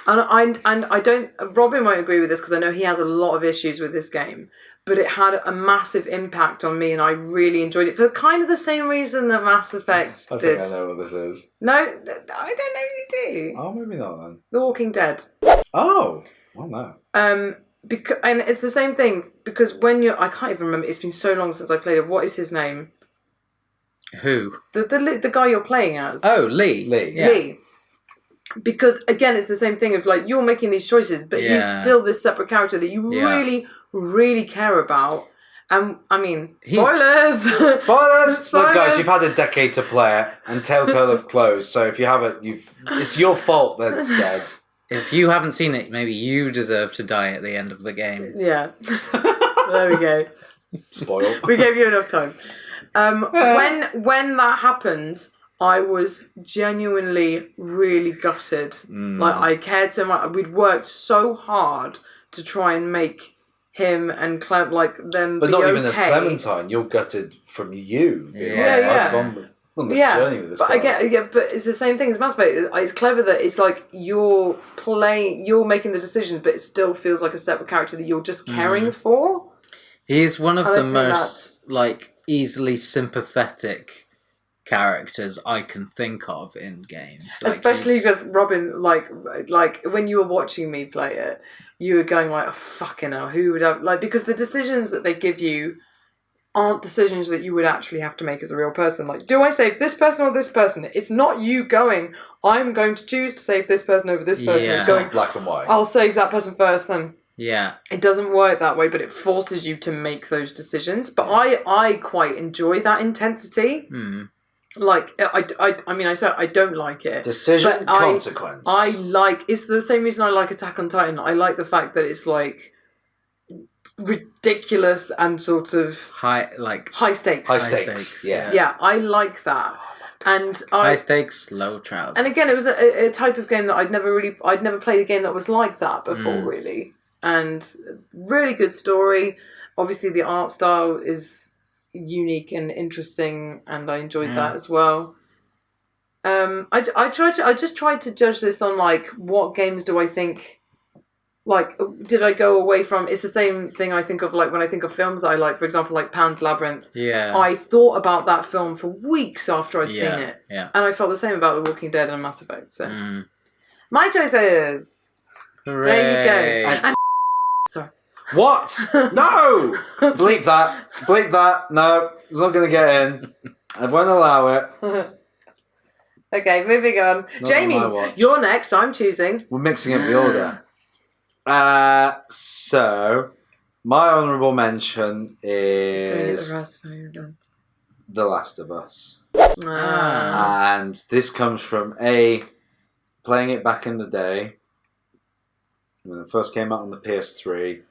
and I don't. Robin won't agree with this because I know he has a lot of issues with this game, but it had a massive impact on me, and I really enjoyed it for kind of the same reason that Mass Effect did. I think I know what this is. No, I don't know if you do. Oh, maybe not then. The Walking Dead. Oh, well, no. And it's the same thing because when I can't even remember. It's been so long since I played it. What is his name? Who? The guy you're playing as. Oh, Lee. Yeah. Lee. Because again, it's the same thing of like you're making these choices, but he's still this separate character that you really, really care about. And I mean, spoilers. Spoilers. Look, guys, you've had a decade to play it, and Telltale have closed. So if you haven't, it's your fault they're dead. If you haven't seen it, maybe you deserve to die at the end of the game. Yeah. There we go. Spoiled. We gave you enough time. When that happened, I was genuinely really gutted. Like I cared so much. We'd worked so hard to try and make him and Clem them. But be not okay. even as Clementine. You're gutted from you. Yeah. I've gone on this journey with this guy. But it's the same thing as Mass Effect. It's clever that it's like you're making the decisions, but it still feels like a separate character that you're just caring for. He's one of the most easily sympathetic characters I can think of in games. Especially because Robin, like when you were watching me play it, you were going like, oh, fucking hell, who would have... because the decisions that they give you aren't decisions that you would actually have to make as a real person. Like, do I save this person or this person? It's not you going, I'm going to choose to save this person over this person. Yeah. It's going, black and white. I'll save that person first then. Yeah. It doesn't work that way, but it forces you to make those decisions. But I quite enjoy that intensity. Like, I mean, I said I don't like it. Decision, consequence. It's the same reason I like Attack on Titan. I like the fact that it's like ridiculous and sort of high stakes. High stakes. Yeah. Yeah, I like that. And high stakes, low trousers. And again, it was a type of game that I'd never played a game that was like that before, really. And really good story. Obviously, the art style is unique and interesting, and I enjoyed that as well. I just tried to judge this on like what games do I think. Like, did I go away from... It's the same thing I think of, like, when I think of films that I like. For example, like Pan's Labyrinth. Yeah. I thought about that film for weeks after I'd seen it. Yeah. And I felt the same about The Walking Dead and Mass Effect. So, my choices. Hooray. There you go. And sorry. What? No! Bleep that. Bleep that. No, it's not going to get in. I won't allow it. Okay, moving on. Not Jamie, on my watch. you're next. I'm choosing. We're mixing up the order. So my honourable mention is The Last of Us. And this comes from playing it back in the day when it first came out on the PS3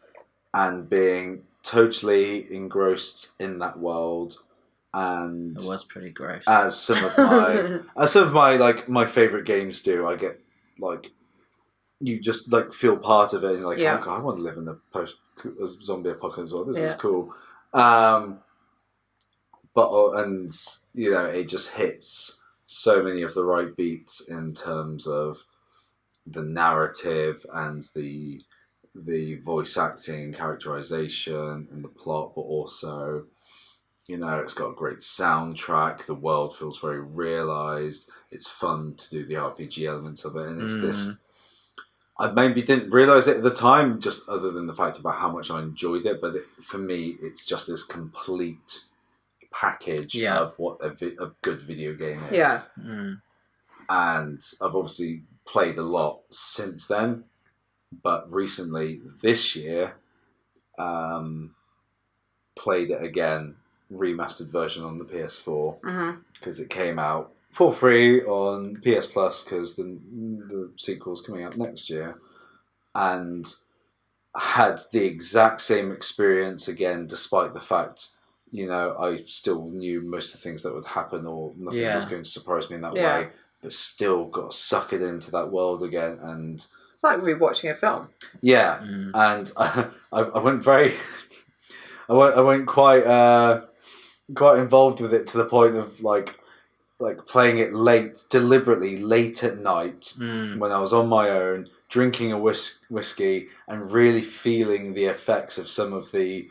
and being totally engrossed in that world. And it was pretty gross. As some of my like my favourite games do, I get like you just like feel part of it and you're like, oh God, I want to live in the post zombie apocalypse world. This is cool. But you know, it just hits so many of the right beats in terms of the narrative and the voice acting, characterization, and the plot, but also, you know, it's got a great soundtrack. The world feels very realized. It's fun to do the RPG elements of it, and it's this. I maybe didn't realize it at the time, just other than the fact about how much I enjoyed it. But for me, it's just this complete package of what a good video game is. Yeah. And I've obviously played a lot since then, but recently, this year, played it again, remastered version on the PS4, because it came out for free on PS Plus because the sequel's coming out next year, and had the exact same experience again, despite the fact, you know, I still knew most of the things that would happen or nothing was going to surprise me in that way, but still got sucked into that world again. And it's like rewatching a film. Yeah, and I went very... I went quite involved with it to the point of like playing it deliberately late at night when I was on my own, drinking a whiskey and really feeling the effects of some of the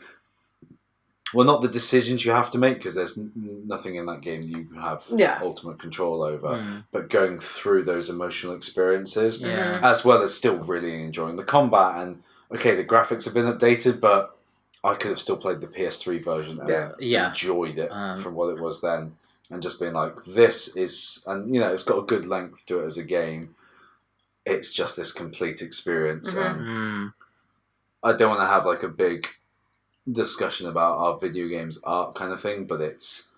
well, not the decisions you have to make, because there's nothing in that game you have ultimate control over, but going through those emotional experiences, as well as still really enjoying the combat. And okay, the graphics have been updated, but I could have still played the PS3 version and enjoyed it from what it was then, and just being like, this is, and it's got a good length to it as a game. It's just this complete experience, and I don't want to have like a big discussion about our video games art kind of thing, but it's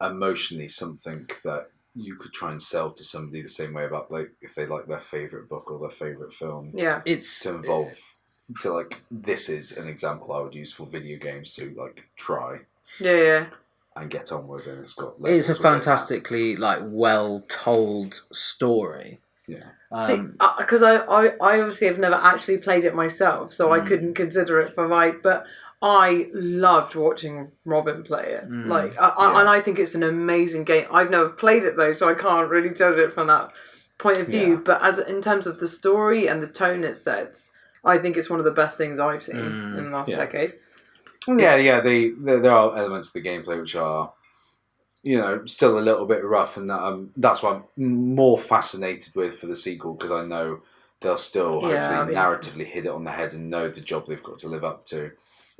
emotionally something that you could try and sell to somebody the same way about like if they like their favorite book or their favorite film. Yeah, it's to involve. So like this is an example I would use for video games to like try. Yeah. And get on with it. It's a fantastically like well told story. Yeah. See, because I obviously have never actually played it myself, so I couldn't consider it for but I loved watching Robin play it. And I think it's an amazing game. I've never played it though, so I can't really judge it from that point of view. But in terms of the story and the tone it sets, I think it's one of the best things I've seen in the last decade. Yeah. There are elements of the gameplay which are, still a little bit rough, and that's what I'm more fascinated with for the sequel, because I know they'll still hopefully narratively hit it on the head and know the job they've got to live up to.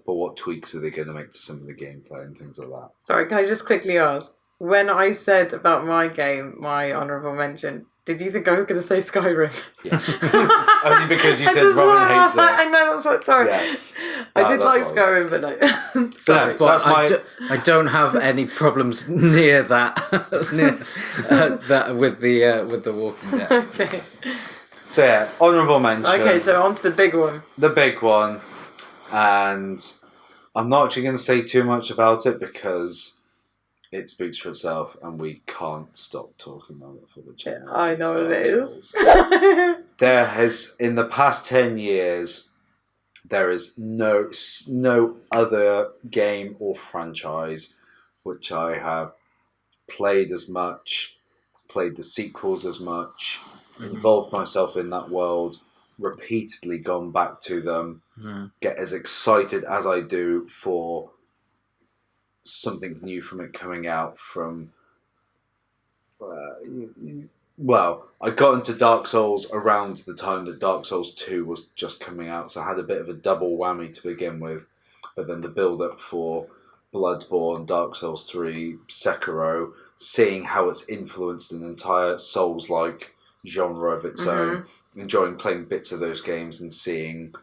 But what tweaks are they going to make to some of the gameplay and things like that? Sorry, can I just quickly ask? When I said about my game, my honourable mention, did you think I was going to say Skyrim? Yes. Only because you said Robin hates it. I know, that's what, sorry. Yes. I did like Skyrim, but no. Sorry. But I don't have any problems near that, that with the Walking Dead. Okay. So yeah, honourable mention. Okay, so on to the big one. The big one. And I'm not actually going to say too much about it because it speaks for itself, and we can't stop talking about it for the channel. I know it is. There has, in the past 10 years, there is no other game or franchise which I have played as much, played the sequels as much, involved myself in that world, repeatedly gone back to them, get as excited as I do for something new from it coming out from... Well, I got into Dark Souls around the time that Dark Souls 2 was just coming out, so I had a bit of a double whammy to begin with. But then the build-up for Bloodborne, Dark Souls 3, Sekiro, seeing how it's influenced an entire Souls-like genre of its own, enjoying playing bits of those games and seeing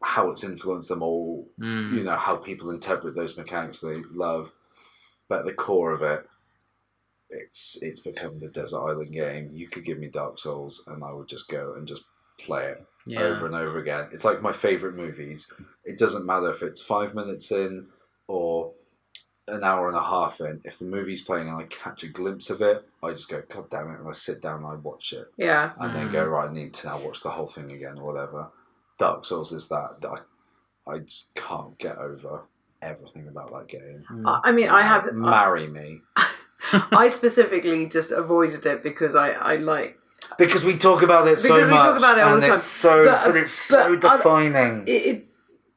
how it's influenced them all, how people interpret those mechanics they love. But at the core of it, it's become the Desert Island game. You could give me Dark Souls and I would just go and just play it over and over again. It's like my favourite movies. It doesn't matter if it's 5 minutes in or an hour and a half in. If the movie's playing and I catch a glimpse of it, I just go, God damn it, and I sit down and I watch it. Yeah. And then go, right, I need to now watch the whole thing again or whatever. Dark Souls is that I just can't get over everything about that game. I mean, I have... Marry me. I specifically just avoided it because I like... Because we talk about it so much. Because we talk about it all the time. But it's so defining.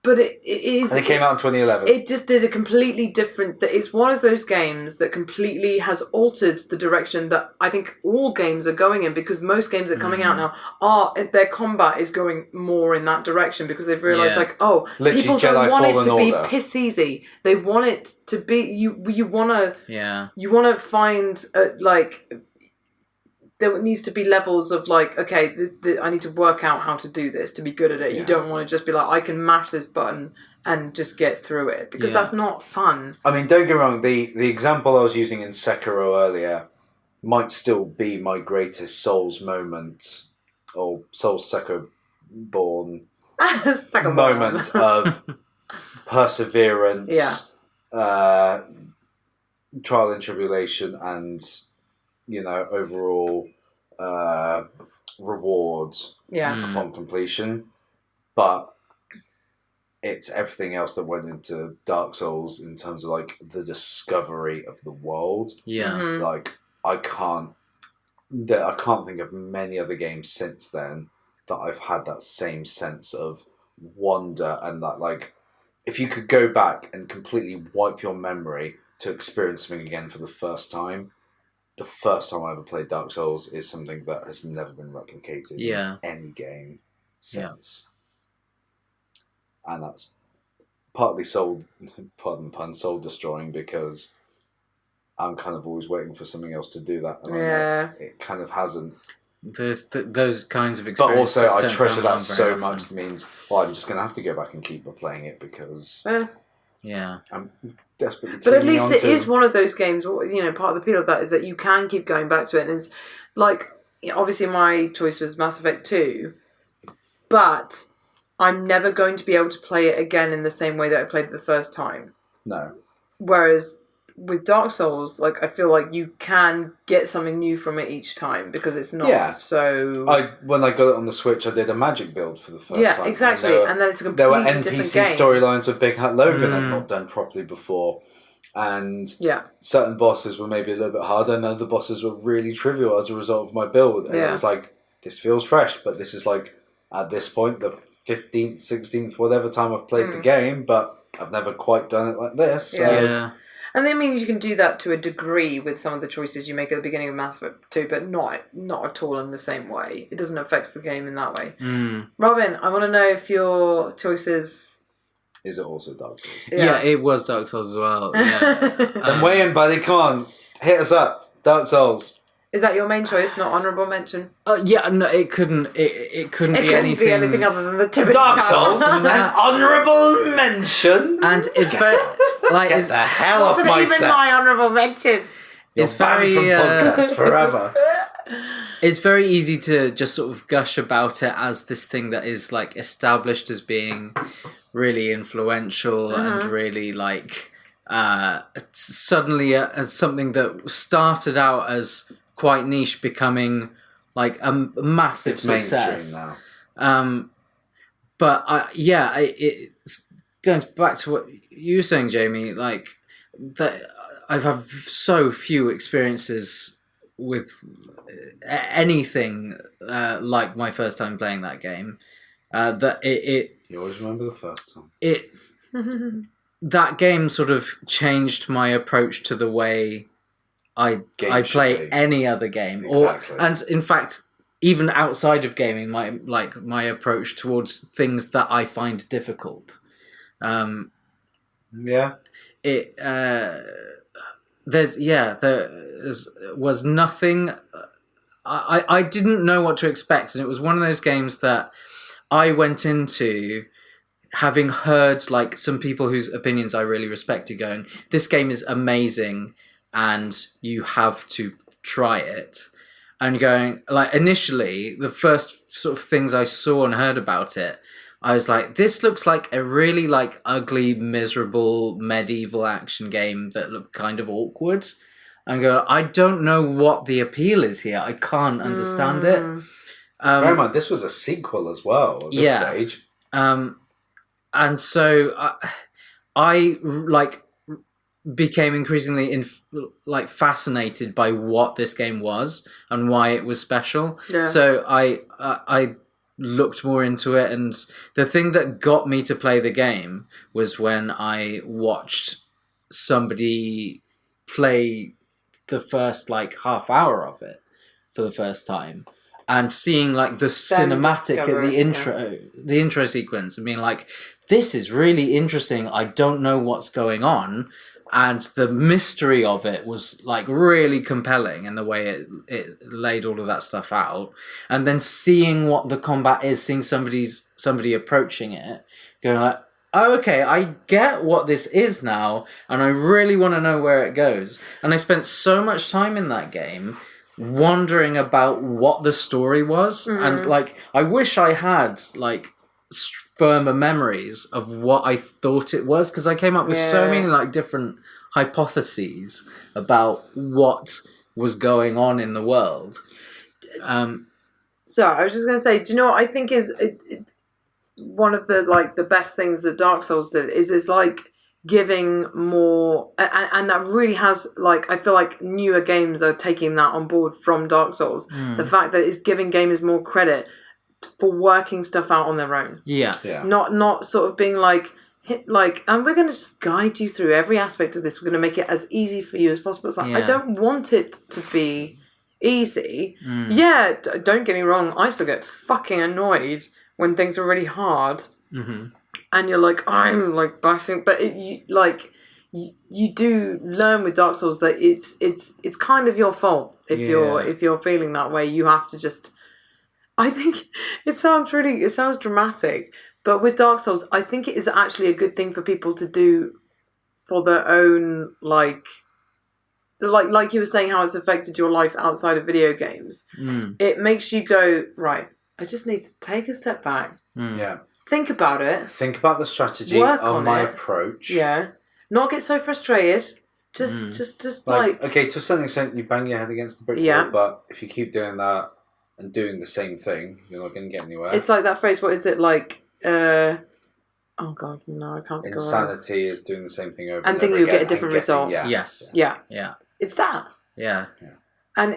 But it is... And it came out in 2011. It just did a completely different... It's one of those games that completely has altered the direction that I think all games are going in, because most games that are coming out now, their combat is going more in that direction because they've realised, literally, people Jedi don't want it to Fallen be Order. piss easy. They want it to be... You want to find, there needs to be levels of okay, I need to work out how to do this to be good at it. Yeah. You don't want to just be I can mash this button and just get through it, because that's not fun. I mean, don't get me wrong, the example I was using in Sekiro earlier might still be my greatest Souls moment, or Souls Sekiro born moment of perseverance, trial and tribulation, and overall rewards upon completion. But it's everything else that went into Dark Souls in terms of the discovery of the world. I can't think of many other games since then that I've had that same sense of wonder and that if you could go back and completely wipe your memory to experience something again for the first time I ever played Dark Souls is something that has never been replicated in any game since. Yeah. And that's partly pardon the pun, soul destroying, because I'm kind of always waiting for something else to do that. And I know it kind of hasn't. There's those kinds of experiences. But also, I treasure that so much. It means, I'm just going to have to go back and keep replaying it because I'm desperately. But at least it is one of those games. Part of the appeal of that is that you can keep going back to it, and it's like obviously my choice was Mass Effect 2, but I'm never going to be able to play it again in the same way that I played it the first time. No. Whereas with Dark Souls, I feel like you can get something new from it each time because it's not so... When I got it on the Switch, I did a magic build for the first time. Yeah, exactly. And then it's a completely different game. There were NPC storylines with Big Hat Logan I'd not done properly before. And certain bosses were maybe a little bit harder, and other bosses were really trivial as a result of my build. And it was like, this feels fresh, but this is at this point, the 15th, 16th, whatever time I've played the game, but I've never quite done it like this. So. Yeah. And that means you can do that to a degree with some of the choices you make at the beginning of Mass Effect 2, but not at all in the same way. It doesn't affect the game in that way. Robin, I want to know if your choices... Is it also Dark Souls? Yeah, it was Dark Souls as well. Yeah. Then weigh in, buddy. Come on. Hit us up. Dark Souls. Is that your main choice, not honourable mention? No, it couldn't be anything other than the typical Dark Souls, an honourable mention. And it's very get the hell off my set. My honourable mention. You're banned from podcasts forever. It's very easy to just sort of gush about it as this thing that is established as being really influential and really suddenly as something that started out as quite niche becoming a massive success. Mainstream now. But it's going back to what you were saying, Jamie. That I've had so few experiences with anything like my first time playing that game. That it you always remember the first time. That game sort of changed my approach to the way I play any other game. Exactly. And in fact, even outside of gaming, my approach towards things that I find difficult. There was nothing. I didn't know what to expect, and it was one of those games that I went into having heard some people whose opinions I really respected going, this game is amazing and you have to try it. And going, initially, the first sort of things I saw and heard about it, I was like, this looks like a really ugly, miserable medieval action game that looked kind of awkward. And go, I don't know what the appeal is here. I can't understand it. Bear in mind, this was a sequel as well at this stage. And so I became increasingly fascinated by what this game was and why it was special. Yeah. So I looked more into it, and the thing that got me to play the game was when I watched somebody play the first half hour of it for the first time. And seeing the cinematic at the intro sequence and being this is really interesting. I don't know what's going on, and the mystery of it was really compelling in the way it laid all of that stuff out. And then seeing what the combat is, seeing somebody approaching it, going oh, okay, I get what this is now, and I really want to know where it goes. And I spent so much time in that game wondering about what the story was, and I wish I had firmer memories of what I thought it was, because I came up with so many different hypotheses about what was going on in the world. So I was just going to say, do you know what I think is one of the best things that Dark Souls did is giving more, and that really has I feel newer games are taking that on board from Dark Souls. The fact that it's giving gamers more credit for working stuff out on their own. Yeah. Not sort of being and we're going to just guide you through every aspect of this. We're going to make it as easy for you as possible. It's like, I don't want it to be easy. Yeah, don't get me wrong. I still get fucking annoyed when things are really hard. Mm-hmm. And you're like, I'm like bashing, but you do learn with Dark Souls that it's kind of your fault if you're feeling that way. You have to just. I think it sounds dramatic, but with Dark Souls, I think it is actually a good thing for people to do for their own like you were saying how it's affected your life outside of video games. It makes you go, right, I just need to take a step back. Yeah. Think about it. Think about the strategy of my approach. Yeah. Not get so frustrated. Just like... Okay, to a certain extent, you bang your head against the brick wall, but if you keep doing that and doing the same thing, you're not going to get anywhere. It's like that phrase, what is it, like... oh, God, no, I can't think of it. Insanity is doing the same thing over and over and thinking you'll get a different result. Yes. Yeah. Yeah. It's that. Yeah. And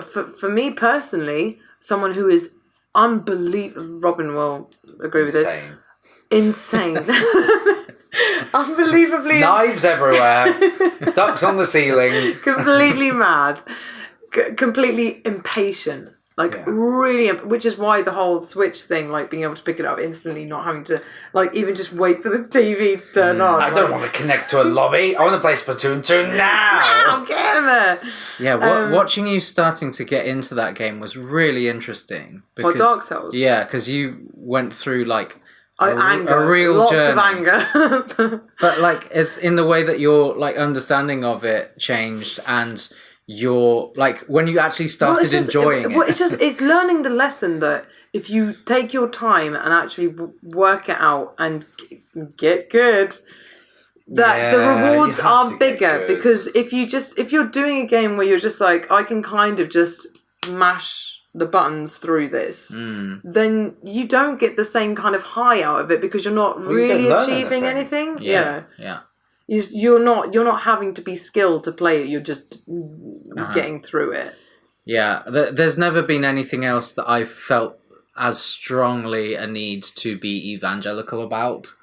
for me personally, someone who is unbelievable... Robin will agree with this. Insane. Unbelievably... Knives everywhere. Ducks on the ceiling. Completely mad. Completely impatient. Really, which is why the whole Switch thing, like being able to pick it up instantly, not having to, like, even just wait for the TV to turn on. I don't want to connect to a lobby. I want to play Splatoon 2 now. Now, get in there. Yeah, watching you starting to get into that game was really interesting. Because, Dark Souls? Yeah, because you went through, like, anger. A real Lots journey. of anger. But, like, it's in the way that your, like, understanding of it changed and... You're like when you actually started enjoying it. It's learning the lesson that if you take your time and actually work it out and get good, that the rewards are bigger. Because if you're doing a game where you're just like, I can kind of just mash the buttons through this, then you don't get the same kind of high out of it because you're not really achieving anything. Yeah. You're not having to be skilled to play it. You're just getting through it. Yeah, there's never been anything else that I've felt as strongly a need to be evangelical about.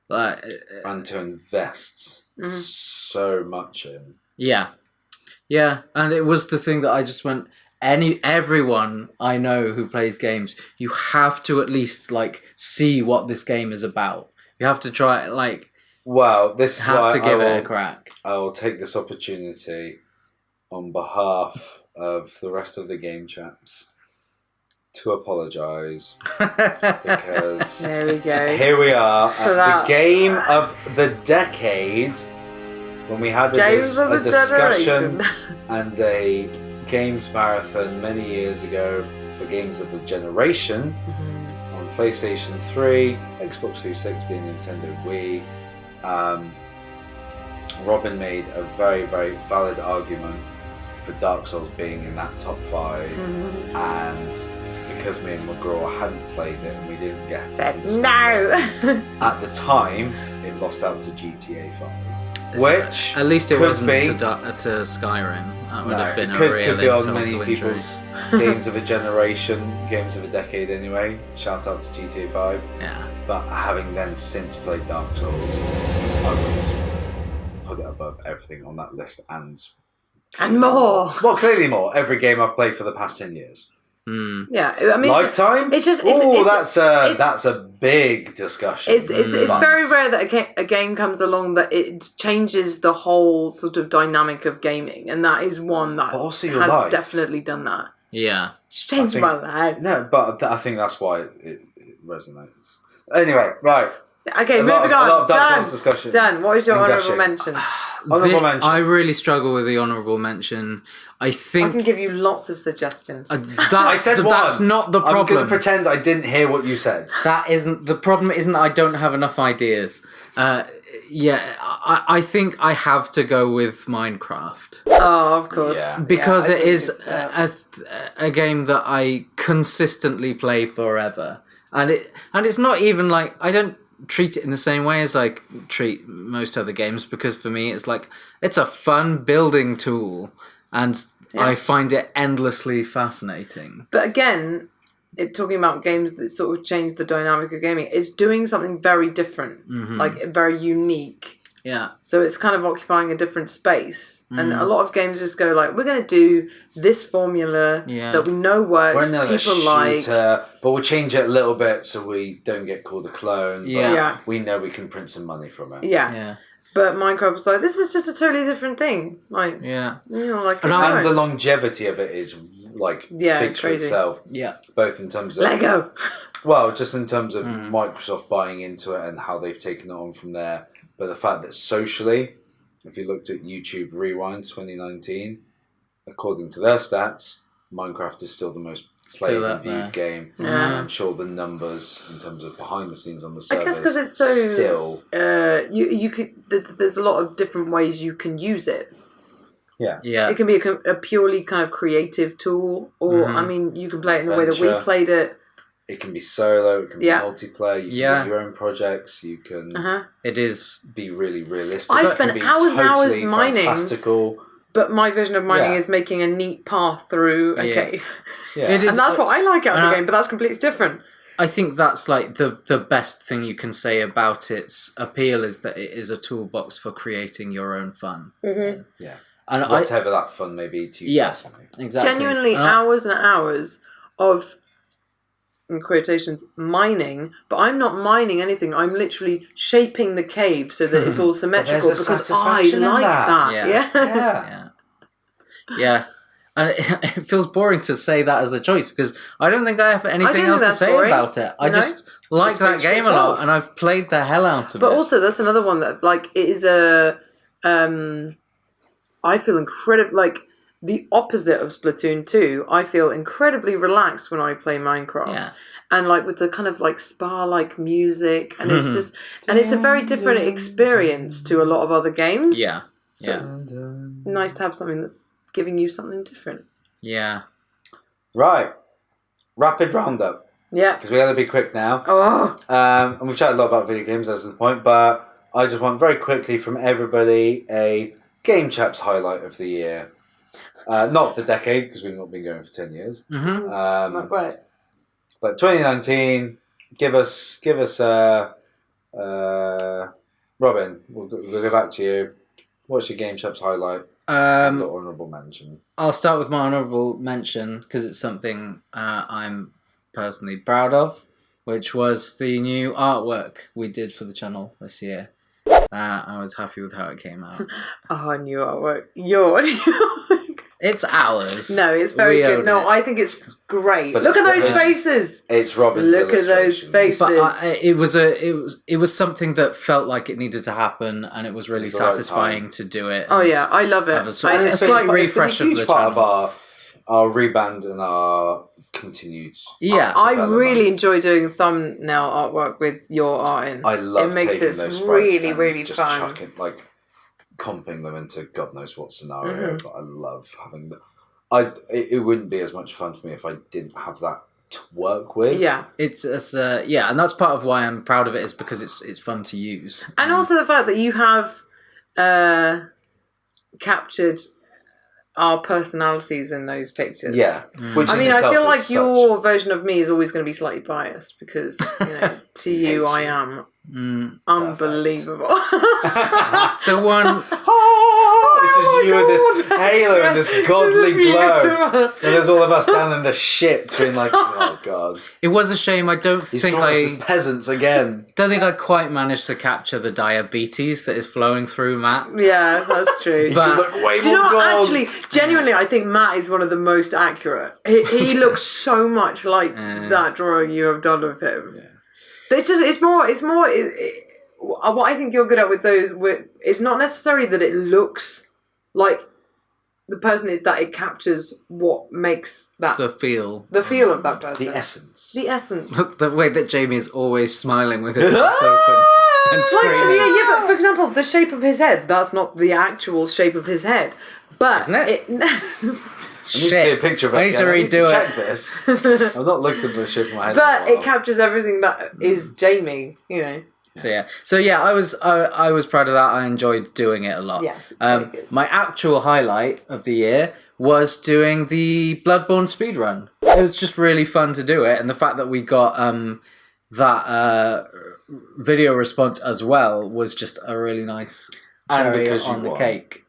And to invest so much in. Yeah, and it was the thing that I just went. Everyone I know who plays games, you have to at least like see what this game is about. You have to try it like. Well, this have to give it a crack. I will take this opportunity on behalf of the rest of the game chaps to apologise because there we go. Here we are at the game of the decade when we had a discussion and a games marathon many years ago for games of the generation on PlayStation 3, Xbox 360, and Nintendo Wii. Robin made a very, very valid argument for Dark Souls being in that top 5, and because me and McGraw hadn't played it and we didn't get to understand it, at the time it lost out to GTA 5, which at least it wasn't to Skyrim. That would have been a real could be on many people's games of a generation, games of a decade anyway. Shout out to GTA 5. Yeah. But having then since played Dark Souls, I would put it above everything on that list and more. Well, clearly more. Every game I've played for the past 10 years. Yeah, I mean, lifetime. That's a big discussion. It's very rare that a game comes along that it changes the whole sort of dynamic of gaming, and that is one that has definitely done that. Yeah, it's changed my life. No, but I think that's why it resonates. Anyway, right. Okay, moving on. A lot of Dark Souls discussion. Dan, what is your honourable mention? Honourable mention. I really struggle with the honourable mention. I think I can give you lots of suggestions. I said one. That's not the problem. I'm going to pretend I didn't hear what you said. That isn't the problem. Isn't that I don't have enough ideas. I think I have to go with Minecraft. Oh, of course. Yeah. Because it is a game that I consistently play forever, and it's not even like I don't treat it in the same way as I treat most other games, because for me it's like it's a fun building tool and I find it endlessly fascinating. But again, talking about games that sort of change the dynamic of gaming, it's doing something very different, like very unique. Yeah. So it's kind of occupying a different space. And a lot of games just go like, we're going to do this formula that we know works, people like. But we'll change it a little bit so we don't get called a clone. But we know we can print some money from it. Yeah. But Minecraft was like, this is just a totally different thing. Like, like... And the longevity of it is, like, speaks for itself. Yeah. Both in terms of... Lego! Well, just in terms of Microsoft buying into it and how they've taken it on from there. But the fact that socially, if you looked at YouTube Rewind 2019, according to their stats, Minecraft is still the most played and viewed game. And I'm sure the numbers in terms of behind the scenes on the servers, I guess because it's so still you could there's a lot of different ways you can use it. Yeah. It can be a purely kind of creative tool, or I mean, you can play it in the way that we played it. It can be solo, it can be multiplayer, you can do your own projects, you can It is be really realistic. I spent hours and hours mining, fantastical. But my version of mining is making a neat path through a cave. Yeah. And that's what I like out of the game, but that's completely different. I think that's like the best thing you can say about its appeal is that it is a toolbox for creating your own fun. Mm-hmm. Yeah. And whatever that fun may be to you personally. Exactly. Genuinely hours and hours of, in quotations, mining, but I'm not mining anything. I'm literally shaping the cave so that it's all symmetrical because I like that. Yeah. And it feels boring to say that as the choice because I don't think I have anything else to say about it. I just like that game a lot and I've played the hell out of it. But also, that's another one that, like, it is a... I feel incredibly... Like, the opposite of Splatoon 2, I feel incredibly relaxed when I play Minecraft. Yeah. And, like, with the kind of, like, spa-like music. And it's just... And it's a very different experience to a lot of other games. Yeah. So, nice to have something that's giving you something different. Yeah. Right. Rapid roundup. Yeah. Because we got to be quick now. Oh. And we've chatted a lot about video games, that's the point. But I just want very quickly from everybody a Game Chaps highlight of the year. Not of the decade, because we've not been going for 10 years. Not right. But 2019, give us Robin, we'll go back to you. What's your Game Chaps highlight? Honourable mention. I'll start with my honourable mention because it's something I'm personally proud of, which was the new artwork we did for the channel this year. I was happy with how it came out. New artwork. Your It's ours. No, it's very good. No, I think it's great. Look at those faces. It's Robin's Look at those faces. But it was something that felt like it needed to happen, and it was really satisfying to do it. Oh yeah, I love it. A slight refresh of the part of our reband and our continued. Yeah, I really enjoy doing thumbnail artwork with your art in. I love it makes taking it those sprites really, and really just fun. chucking, like comping them into God knows what scenario. But I love having them. It wouldn't be as much fun for me if I didn't have that to work with. Yeah, it's and that's part of why I'm proud of it is because it's fun to use, and also the fact that you have captured our personalities in those pictures. Yeah, which I mean, I feel like your version of me is always going to be slightly biased because to you I am unbelievable. The one. This is you with this halo and this godly glow, and there's all of us down in the shit, being like, "Oh God!" It was a shame. I don't think us as peasants again. Don't think I quite managed to capture the diabetes that is flowing through Matt. Yeah, that's true. But you look way do you know more what? gold. Actually, genuinely, I think Matt is one of the most accurate. He looks so much like that drawing you have done of him. Yeah. But it's more. What I think you're good at with those, it's not necessarily that it looks like the person, is that it captures what makes that the feel of that person, the essence. The way that Jamie is always smiling with his mouth open and screaming. Yeah. But for example, the shape of his head, that's not the actual shape of his head, but isn't it? I need to see a picture of it. I need to redo it. Check this. I've not looked at the shape of my head. But it captures everything that is Jamie, So yeah, I was proud of that. I enjoyed doing it a lot. Yes, it's very good. My actual highlight of the year was doing the Bloodborne speedrun. it was just really fun to do it, and the fact that we got that video response as well was just a really nice cherry on the cake.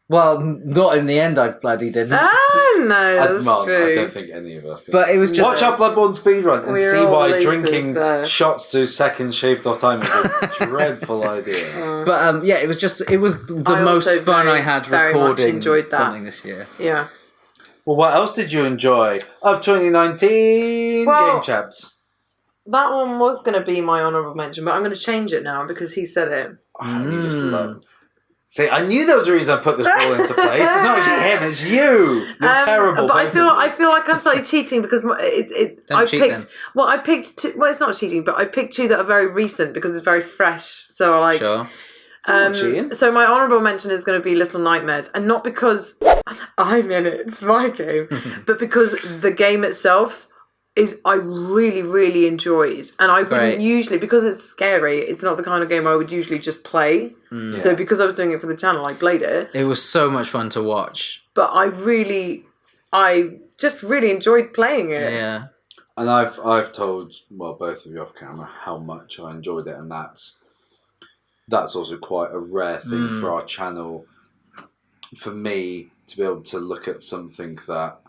Well, not in the end, I bloody didn't. Oh, no, that's true. I don't think any of us did. But it was just... Watch our Bloodborne speedrun and see why drinking shots to second shaved off time is a dreadful idea. But it was the most fun I had recording something this year. Yeah. Well, what else did you enjoy of 2019 Game Chaps? That one was going to be my honourable mention, but I'm going to change it now because he said it. You just love... See, I knew there was a reason I put this all into place. It's not actually him; it's you. You're terrible. But I feel like I'm slightly cheating because I picked two. Well, it's not cheating, but I picked two that are very recent because it's very fresh. So I like. Sure. So my honourable mention is going to be Little Nightmares, and not because I'm in it; it's my game, but because the game itself I really, really enjoyed. And I wouldn't usually, because it's scary, it's not the kind of game I would usually just play. So because I was doing it for the channel, I played it. It was so much fun to watch. But I just really enjoyed playing it. Yeah. And I've told, both of you off camera, how much I enjoyed it. And that's also quite a rare thing for our channel. For me, to be able to look at something that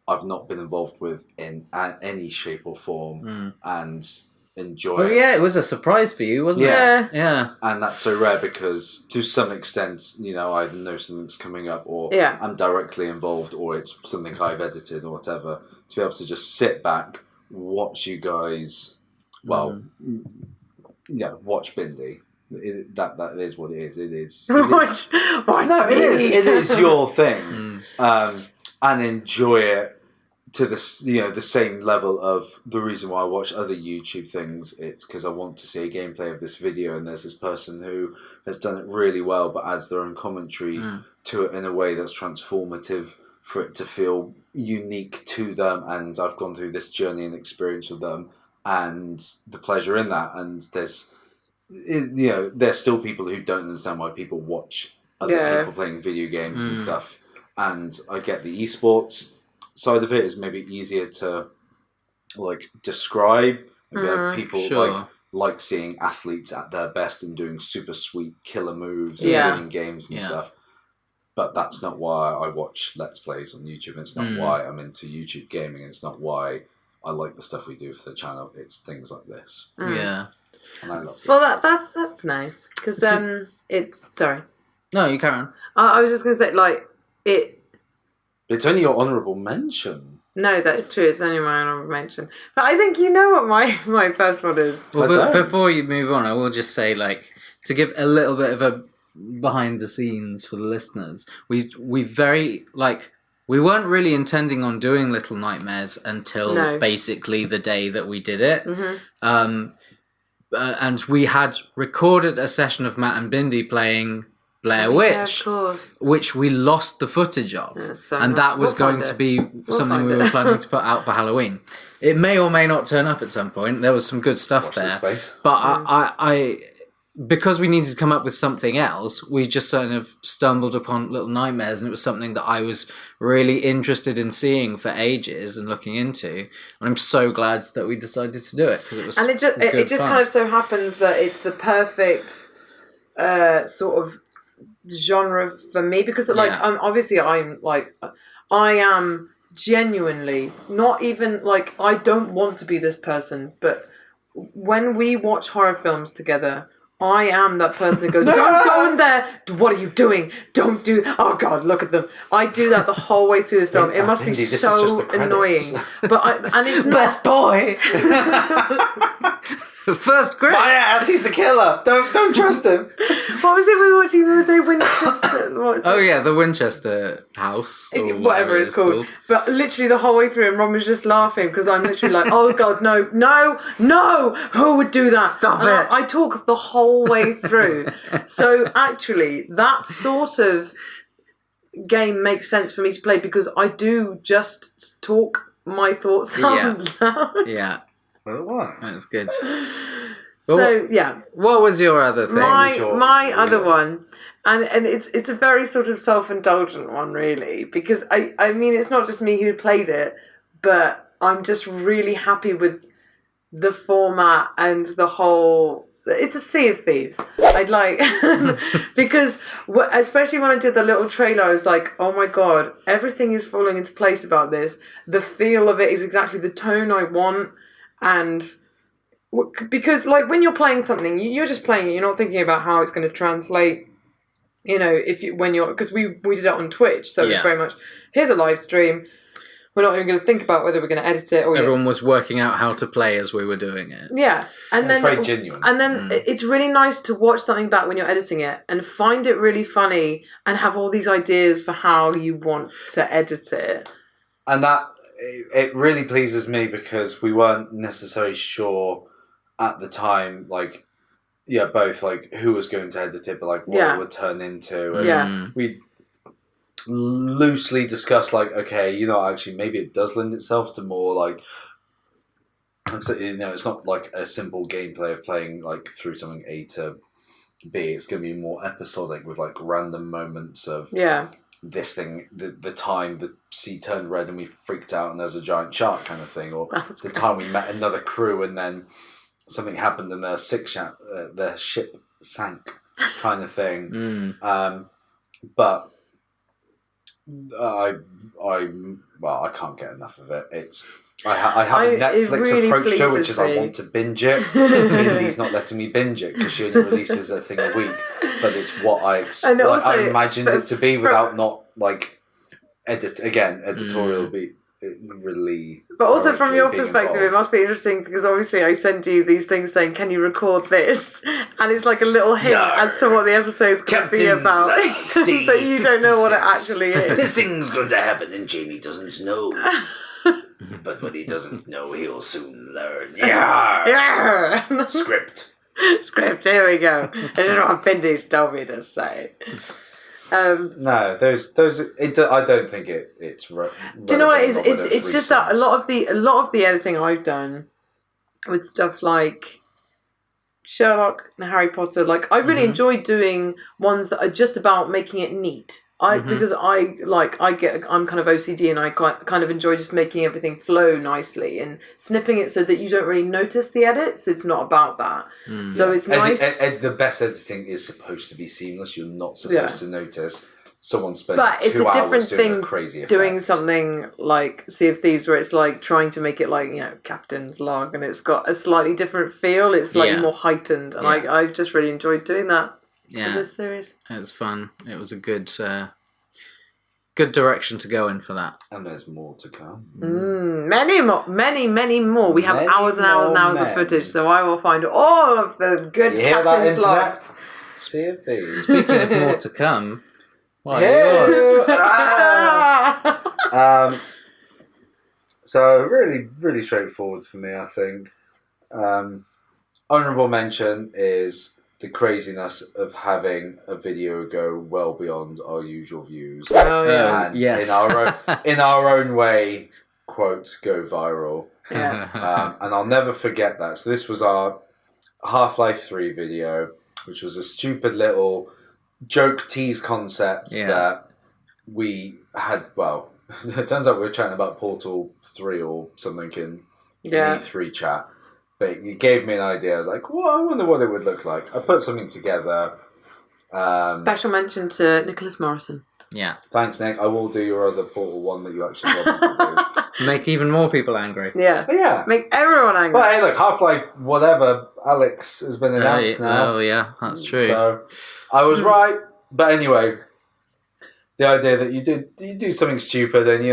I've not been involved with in any shape or form and enjoy it. Yeah, it was a surprise for you, wasn't it? Yeah. And that's so rare because to some extent, I know something's coming up or I'm directly involved or it's something I've edited or whatever. To be able to just sit back, watch you guys, watch Bindi. That is what it is. It is. It is your thing. And enjoy it to the same level of the reason why I watch other YouTube things. It's because I want to see a gameplay of this video, and there's this person who has done it really well, but adds their own commentary to it in a way that's transformative for it to feel unique to them. And I've gone through this journey and experience with them, and the pleasure in that. And there's still people who don't understand why people watch other people playing video games and stuff. And I get the esports side of it is maybe easier to describe. Maybe people like seeing athletes at their best and doing super sweet killer moves and winning games and stuff. But that's not why I watch Let's Plays on YouTube. It's not why I'm into YouTube gaming. It's not why I like the stuff we do for the channel. It's things like this. Yeah. And I love it. Well, that's nice because it's sorry. No, you carry on. I was just going to say It's only your honourable mention. No, that's true. It's only my honourable mention. But I think you know what my first one is. Well, before you move on, I will just say, to give a little bit of a behind the scenes for the listeners, we weren't really intending on doing Little Nightmares until basically the day that we did it. And we had recorded a session of Matt and Bindi playing Blair Witch, which we lost the footage of, and that was going to be something we were planning to put out for Halloween. It may or may not turn up at some point. There was some good stuff there, but I because we needed to come up with something else, we just sort of stumbled upon Little Nightmares, and it was something that I was really interested in seeing for ages and looking into. And I'm so glad that we decided to do it because it was and it just kind of so happens that it's the perfect sort of genre for me because I am genuinely not even I don't want to be this person, but when we watch horror films together, I am that person who goes, don't go in there, what are you doing, don't do, oh god, look at them. I do that the whole way through the film. It must be so annoying, and it's not best boy. First grip. My ass, he's the killer. Don't trust him. What was it we were watching the other day? Winchester. The Winchester house. Whatever it's called. But literally the whole way through, and Ron was just laughing because I'm literally like, oh god, no, who would do that? Stop it. I talk the whole way through. So actually, that sort of game makes sense for me to play because I do just talk my thoughts out loud. Yeah. Well, it was. That's good. So, yeah. What was your other thing? My other one, and it's a very sort of self-indulgent one, really, because, I mean, it's not just me who played it, but I'm just really happy with the format and the whole. It's a Sea of Thieves. I'd like because especially when I did the little trailer, I was like, oh my god, everything is falling into place about this. The feel of it is exactly the tone I want, and because like when you're playing something, you're just playing it. You're not thinking about how it's going to translate. Because we did it on Twitch, so it's very much here's a live stream. We're not even going to think about whether we're going to edit it or... Everyone was working out how to play as we were doing it. Yeah. And it's very genuine. And then it's really nice to watch something back when you're editing it and find it really funny and have all these ideas for how you want to edit it. And that, it really pleases me because we weren't necessarily sure at the time, like, both, like, who was going to edit it, but, like, what it would turn into. And we loosely discussed, like, okay, actually maybe it does lend itself to more like, it's not like a simple gameplay of playing like through something A to B. It's going to be more episodic with like random moments of this thing, the time the sea turned red and we freaked out and there's a giant shark kind of thing, or the time we met another crew and then something happened and their ship sank kind of thing. But I can't get enough of it. I have a Netflix really approach to it, which is me. I want to binge it. Indy's not letting me binge it because she only releases a thing a week. But it's what I imagined it to be without not like editorial be really. But also from your perspective, it must be interesting because obviously I send you these things saying, "Can you record this?" And it's like a little hint as to what the episode's going to be about. So you don't know what it actually is. This thing's going to happen, and Jamie doesn't know. But what he doesn't know, he'll soon learn. Yeah. Script. Here we go. This is what Bindi told me to say. No, those. I don't think it's. Do you know what it is? It's just that a lot of the editing I've done with stuff like Sherlock and Harry Potter, like I really enjoyed doing ones that are just about making it neat. Because I'm kind of OCD and I kind of enjoy just making everything flow nicely and snipping it so that you don't really notice the edits. It's not about that. So it's nice. The best editing is supposed to be seamless. You're not supposed to notice someone spent 2 But it's a different thing crazy effects. doing something like Sea of Thieves where it's like trying to make it like, Captain's Log and it's got a slightly different feel. It's slightly more heightened. And I just really enjoyed doing that. Yeah, for this series. It was fun. It was a good direction to go in for that. And there's more to come. Many more. We have hours and hours and hours of footage, so I will find all of the good Captain's Logs. Sea of Thieves. Speaking of more to come, so really, really straightforward for me, I think. Honourable mention is the craziness of having a video go well beyond our usual views. Oh yeah, and in our own way, quote, go viral. Yeah. And I'll never forget that. So this was our Half-Life 3 video, which was a stupid little joke tease concept that we had. Well, it turns out we were chatting about Portal 3 or something in E3 chat. But you gave me an idea. I was like, well, I wonder what it would look like. I put something together. Special mention to Nicholas Morrison. Yeah. Thanks, Nick. I will do your other Portal one that you actually want me to do. Make even more people angry. Yeah. But yeah. Make everyone angry. Well, hey, look, Half-Life, whatever, Alex has been announced now. Oh, yeah, that's true. So, I was right. But anyway, the idea that you do something stupid and,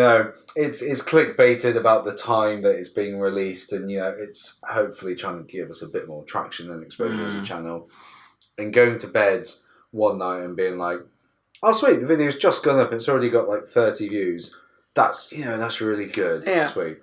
it's clickbaited about the time that it's being released and, it's hopefully trying to give us a bit more traction and exposure as a channel. And going to bed one night and being like, oh, sweet, the video's just gone up. It's already got like 30 views. That's really good. Yeah. Sweet.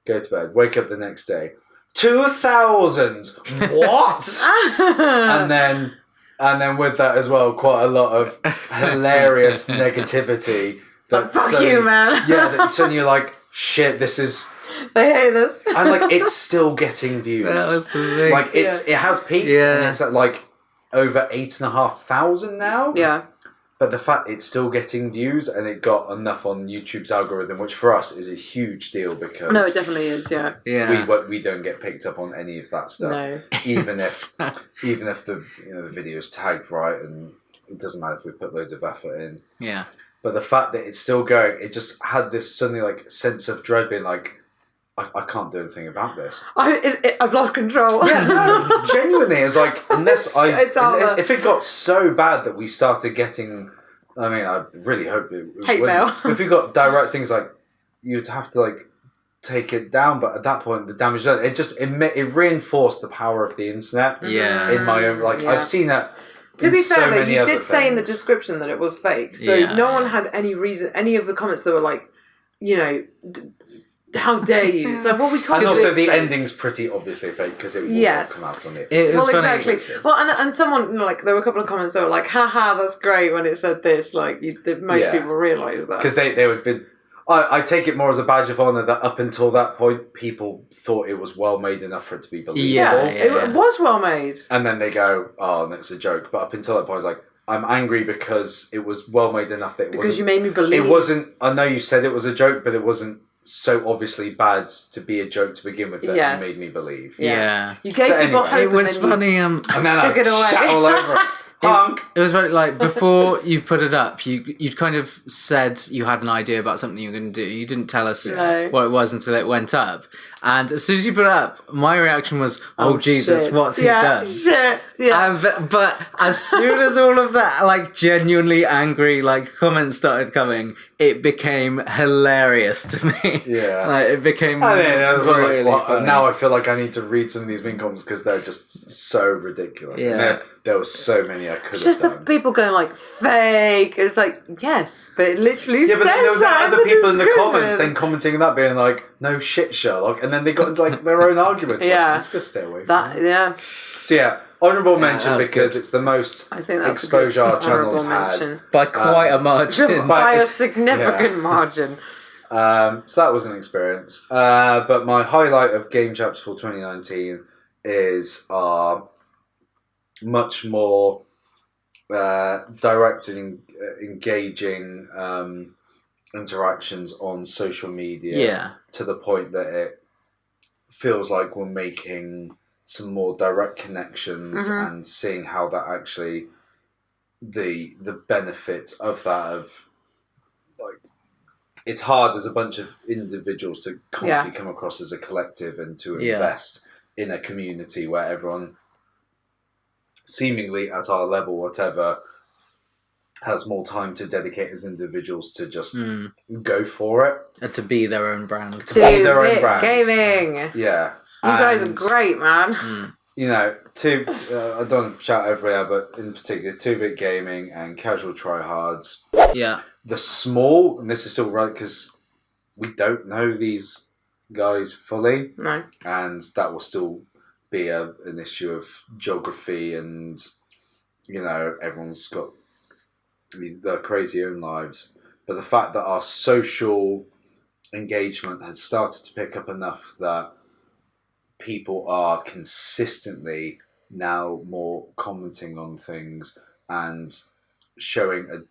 Go to bed. Wake up the next day. 2,000! What? And then with that as well, quite a lot of hilarious negativity. Fuck you, man. That suddenly you're like, shit, this is... They hate us. And like, it's still getting views. That was the thing. Like, it has peaked and it's at like over 8,500 now. Yeah. But the fact it's still getting views and it got enough on YouTube's algorithm, which for us is a huge deal because No, it definitely is. Yeah. we don't get picked up on any of that stuff. No. Even if the the video's tagged right, and it doesn't matter if we put loads of effort in. Yeah. But the fact that it's still going, it just had this suddenly like sense of dread, being like, I can't do anything about this. I've lost control. Yeah, no, genuinely, it's like if it got so bad that we started getting, I mean, I really hope it hate mail. If we got direct things like, you'd have to like take it down, but at that point the damage done. It reinforced the power of the internet. Yeah. In my own I've seen it. To be fair, though, you did say in the description that it was fake, so no one had any reason. Any of the comments that were like, how dare you? It's like, what we talking about? And also the ending's pretty obviously fake because it will come out on it. Exactly. Well, and someone, there were a couple of comments that were like, haha, that's great when it said this. Like, most people realise that. Because they would be... I take it more as a badge of honour that up until that point, people thought it was well made enough for it to be believable. Yeah, it was well made. And then they go, oh, and it's a joke. But up until that point, it's like, I'm angry because it was well made enough that it wasn't... Because you made me believe. It wasn't... I know you said it was a joke, but it wasn't so obviously bad to be a joke to begin with that you made me believe. Yeah. You gave people hope. It was funny. And then took it away. Shat all over it. It was very, like, before you put it up, you'd kind of said you had an idea about something you were going to do. You didn't tell us what it was until it went up. And as soon as you put it up, my reaction was, oh Jesus, shit. what's he done? Shit. Yeah. But as soon as all of that, like, genuinely angry, like, comments started coming, it became hilarious to me. Yeah. Like, it became really funny. Now I feel like I need to read some of these mean comments because they're just so ridiculous. Yeah. There were so many I could have just done. the people going like fake. It's like, yes, but it literally says but then there were that. other people in the description. comments then commenting on that, being like, "No shit, Sherlock," and then they got into like their own arguments. Yeah, like, I'm just gonna stay away from that. Yeah. So yeah, honourable mention because it's the most I think that's exposure our channel's had by quite a margin. By a significant margin. So that was an experience. But my highlight of Game Chaps for 2019 is our much more direct and engaging interactions on social media to the point that it feels like we're making some more direct connections and seeing how that actually the benefit of that it's hard as a bunch of individuals to constantly come across as a collective and to invest in a community where everyone seemingly at our level, whatever, has more time to dedicate as individuals to just go for it. And to be their own brand. To be their own brand. Gaming. Yeah. You guys are great, man. You know, I don't shout over here, but in particular, 2-Bit Gaming and Casual Tryhards. Yeah. The small, and this is still right because we don't know these guys fully. No. And that will still be an issue of geography and, everyone's got their crazy own lives. But the fact that our social engagement had started to pick up enough that people are consistently now more commenting on things and showing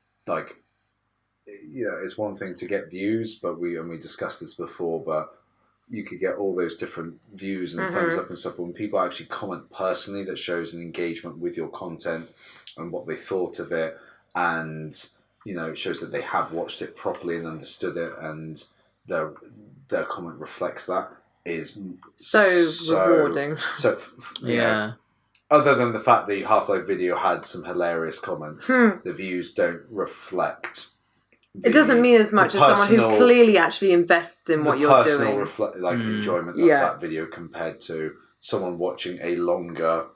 it's one thing to get views, but we discussed this before, but you could get all those different views and thumbs up and stuff. But when people actually comment personally, that shows an engagement with your content and what they thought of it, and it shows that they have watched it properly and understood it, and their comment reflects that. Is so rewarding. So other than the fact the Half-Life video had some hilarious comments, the views don't reflect. It doesn't mean as much as someone who clearly actually invests in what you're doing. Enjoyment of that video compared to someone watching a longer,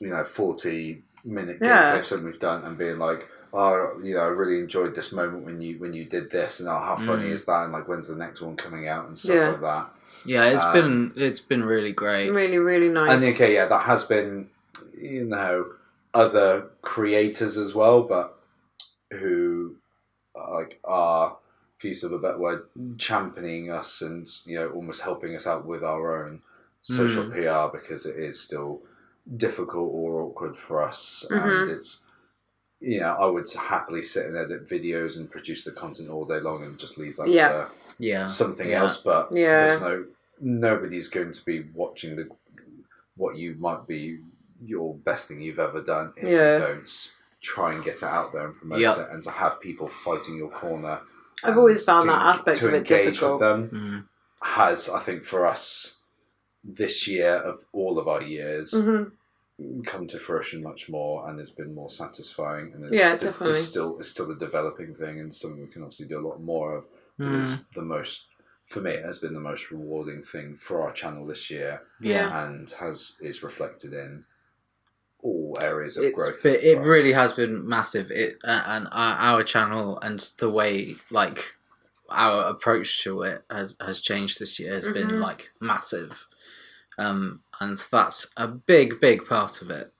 40-minute gameplay of something we've done and being like, oh, I really enjoyed this moment when you did this, and how funny is that, and when's the next one coming out and stuff like that. Yeah, it's been really great. Really, really nice. And that has been, other creators as well, but who are, for use of a better word, championing us and almost helping us out with our own social PR, because it is still difficult or awkward for us, and I would happily sit and edit videos and produce the content all day long and just leave that to something else. But there's nobody's going to be watching what you might be your best thing you've ever done if you don't try and get it out there and promote it, and to have people fighting your corner. I've always found that aspect of it difficult. With them has, I think, for us this year of all of our years. Come to fruition much more, and it's been more satisfying. And definitely. It's still a developing thing, and something we can obviously do a lot more of. But it's for me, it has been the most rewarding thing for our channel this year. And is reflected in all areas of growth. It really has been massive. And our channel and the way our approach to it has changed this year. Has been massive. And that's a big part of it.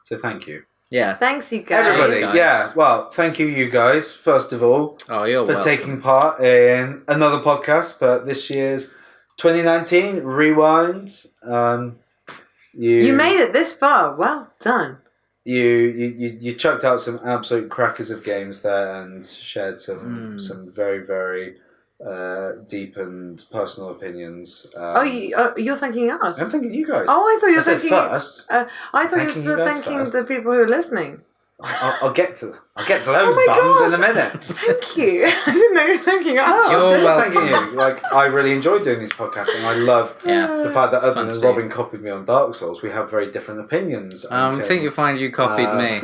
So thank you. Yeah. Thanks, you guys. Everybody, guys. Well, thank you guys, first of all, you're for welcome. taking part in another podcast, but this year's 2019 Rewind. You made it this far. Well done. You chucked out some absolute crackers of games there and shared some very, very deep and personal opinions. You're thanking us? I'm thanking you guys. Oh, I thought you were thanking... first. I thought you were thanking the people who are listening. I'll get to those bums in a minute. Thank you. I didn't know you were thanking us. You're welcome. Thanking you. I really enjoy doing these podcasts, and I love the fact that other than Robin copied me on Dark Souls, we have very different opinions. I think you'll find you copied me.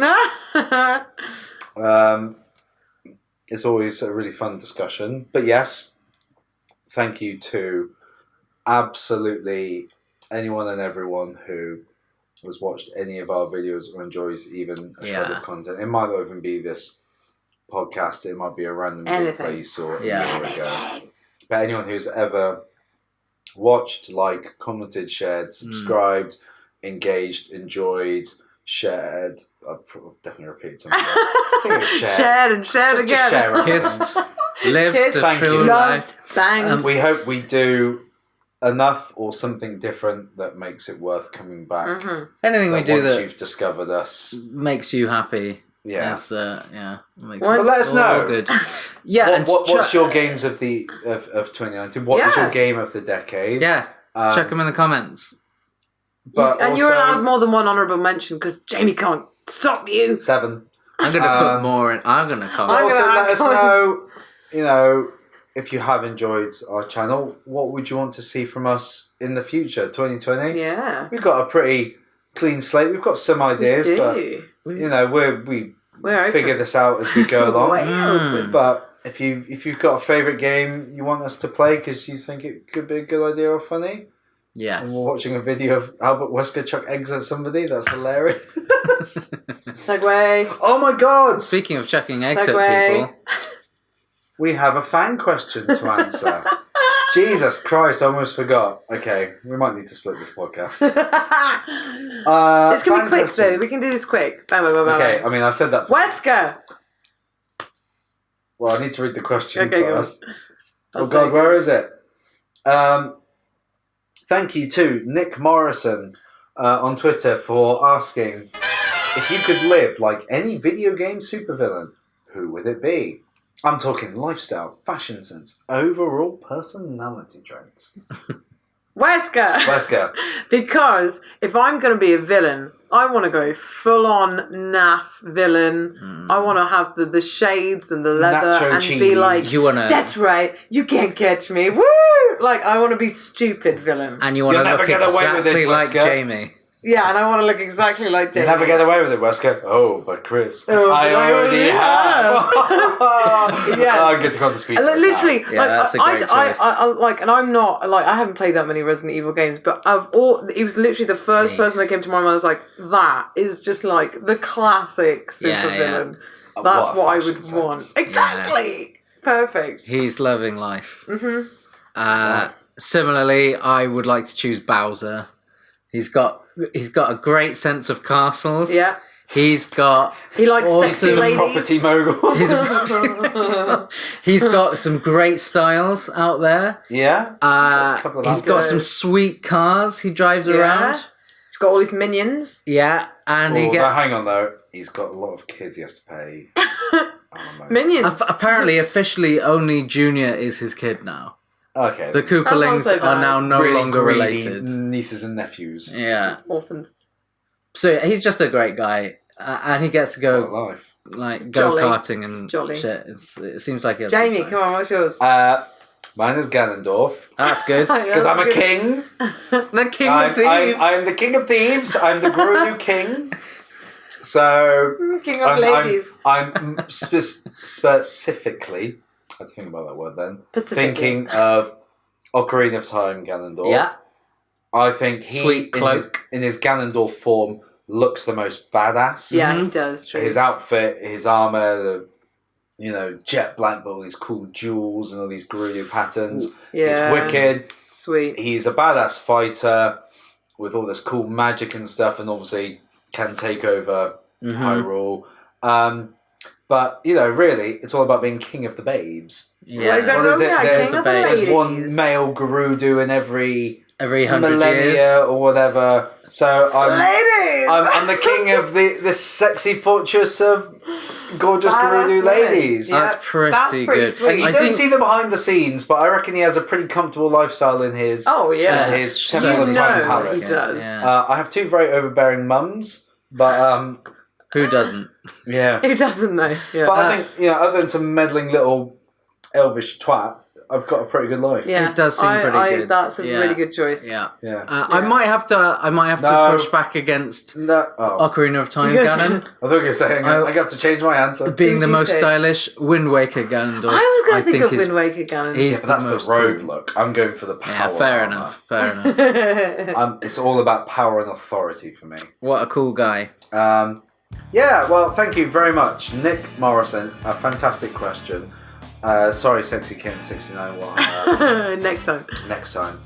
It's always a really fun discussion. But yes, thank you to absolutely anyone and everyone who has watched any of our videos or enjoys even a shred of content. It might not even be this podcast. It might be a random gameplay you saw a year ago. But anyone who's ever watched, commented, shared, subscribed, engaged, enjoyed, shared. I'll definitely repeat something. I think it's shared and shared again. Just share it. Kissed, lived a Thank true you. life. Thanks. We hope we do enough or something different that makes it worth coming back. Anything we do once that you've discovered us makes you happy. Yeah. Makes Well, let us know. Good. Yeah. What's your games of 2019? What is your game of the decade? Yeah. Check them in the comments. But and also, you're allowed more than one honourable mention because Jamie can't stop you. 7. I'm going to put more in. I'm going to comment. Also, let us know, if you have enjoyed our channel, what would you want to see from us in the future, 2020? Yeah. We've got a pretty clean slate. We've got some ideas, but we figure this out as we go along. But if you've got a favourite game you want us to play because you think it could be a good idea or funny, yes. And we're watching a video of Albert Wesker chuck eggs at somebody, that's hilarious. Segue. Oh my god! Speaking of chucking eggs at people, we have a fan question to answer. Jesus Christ, I almost forgot. Okay, we might need to split this podcast. It's going to be quick though. We can do this quick. Bam, bam, bam, bam. Okay, I mean, I said that. Wesker! Well, I need to read the question first. Go on. Oh God, where is it? Thank you to Nick Morrison on Twitter for asking, if you could live like any video game supervillain, who would it be? I'm talking lifestyle, fashion sense, overall personality traits. Wesker! Because if I'm going to be a villain, I want to go full-on naff villain. I want to have the shades and the leather Nacho and cheese. be like, that's right, you can't catch me. Woo! Like, I want to be stupid villain. And you want to You'll look never get away with exactly it, like Wesker. Jamie. Yeah, and I want to look exactly like Jamie. You never get away with it, Wesker. Oh, but Chris, Oh, I already have. Yes. I'll get on the speed. Literally, that's a great choice. and I'm not I haven't played that many Resident Evil games, but he was literally the first person that came to my mind. I was like, that is just like the classic supervillain. That's what I would want. Exactly, perfect. He's loving life. Similarly, I would like to choose Bowser. He's got a great sense of castles. Yeah. He likes sexy He's a ladies. property mogul. He's got some great styles out there. Yeah. He's got some sweet cars he drives around. He's got all his minions. Yeah, and he gets. Hang on though. he's got a lot of kids he has to pay. Minions. Apparently, officially, only Junior is his kid now. Okay. The Koopalings so are now no really longer greedy related. nieces and nephews. Yeah. Orphans. So he's just a great guy, and he gets to What a go life. like Jolly. go-karting and Jolly. shit. It seems like he has a Jamie, good time. come on, what's yours? Mine is Ganondorf. That's good. Because I'm a king. The king of thieves. I'm the king of thieves. I'm the Guru king. So King of ladies. I'm specifically. I have to think about that word then. Specifically. Thinking of Ocarina of Time Ganondorf. Yeah. I think he Sweet cloak. in his Ganondorf form looks the most badass. Yeah, he does. True. His outfit, his armor, the jet black, but all these cool jewels and all these Gerudo patterns. Yeah. He's wicked. Sweet. He's a badass fighter with all this cool magic and stuff, and obviously can take over Hyrule. But really, it's all about being king of the babes. Yeah. What is that? What is it? Yeah, There's, king of the there's ladies. one male Gerudo in every 100 millennia years. or whatever. So Ladies! I'm the king of the sexy fortress of gorgeous Gerudo women. ladies. Yeah. That's pretty That's pretty good. sweet. And you I don't think see the behind the scenes, but I reckon he has a pretty comfortable lifestyle in his Oh, yeah. his so Temple of you Time know Palace. he does. Yeah. I have two very overbearing mums, but Who doesn't? yeah. Who doesn't though? Yeah. But I think other than some meddling little elvish twat, I've got a pretty good life. yeah. It does seem pretty good. That's a Yeah. really good choice. Yeah. Yeah. I might have to No. push back against No. Oh. Ocarina of Time Yes. Ganon I thought you were saying I have to change my answer. being Who'd the you most pick? stylish. Wind Waker Ganondorf. I was going to think of is- Wind Waker Ganon. he's Yeah, but that's the the most rogue cool. look. I'm going for the power. Yeah, fair armor. enough. Fair enough. It's all about power and authority for me. What a cool guy. Yeah, well, thank you very much, Nick Morrison. A fantastic question. Sorry, Sexy King 69. Next time. Next time.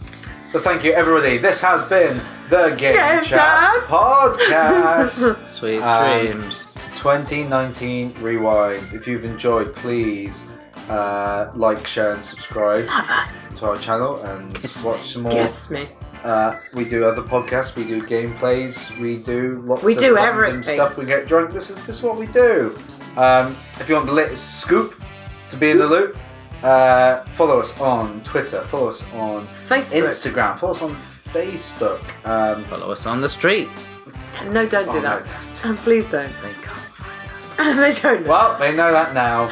But thank you, everybody. This has been the Game Game Chaps Chaps. podcast. Sweet dreams. 2019 Rewind. If you've enjoyed, please like, share, and subscribe Love us. to our channel and watch some more. Kiss me. We do other podcasts. We do gameplays. We do lots We of do random everything. stuff. We get drunk. This is what we do. If you want the latest scoop to be in the loop, follow us on Twitter. Follow us on Facebook. Instagram. Follow us on Facebook. Follow us on the street. No, don't do Oh, that. no, Please don't. They can't find us. They don't know. well, they know that now.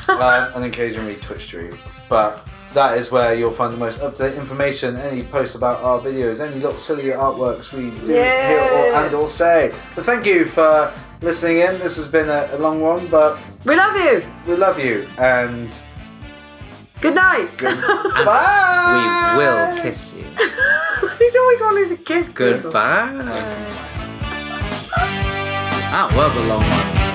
And occasionally Twitch stream. But that is where you'll find the most up-to-date information, any posts about our videos, any little silly artworks we do hear or say. But thank you for listening in. This has been a long one, but We love you. we love you. And Good night. bye! We will kiss you. He's always wanting to kiss people. Goodbye. That was a long one.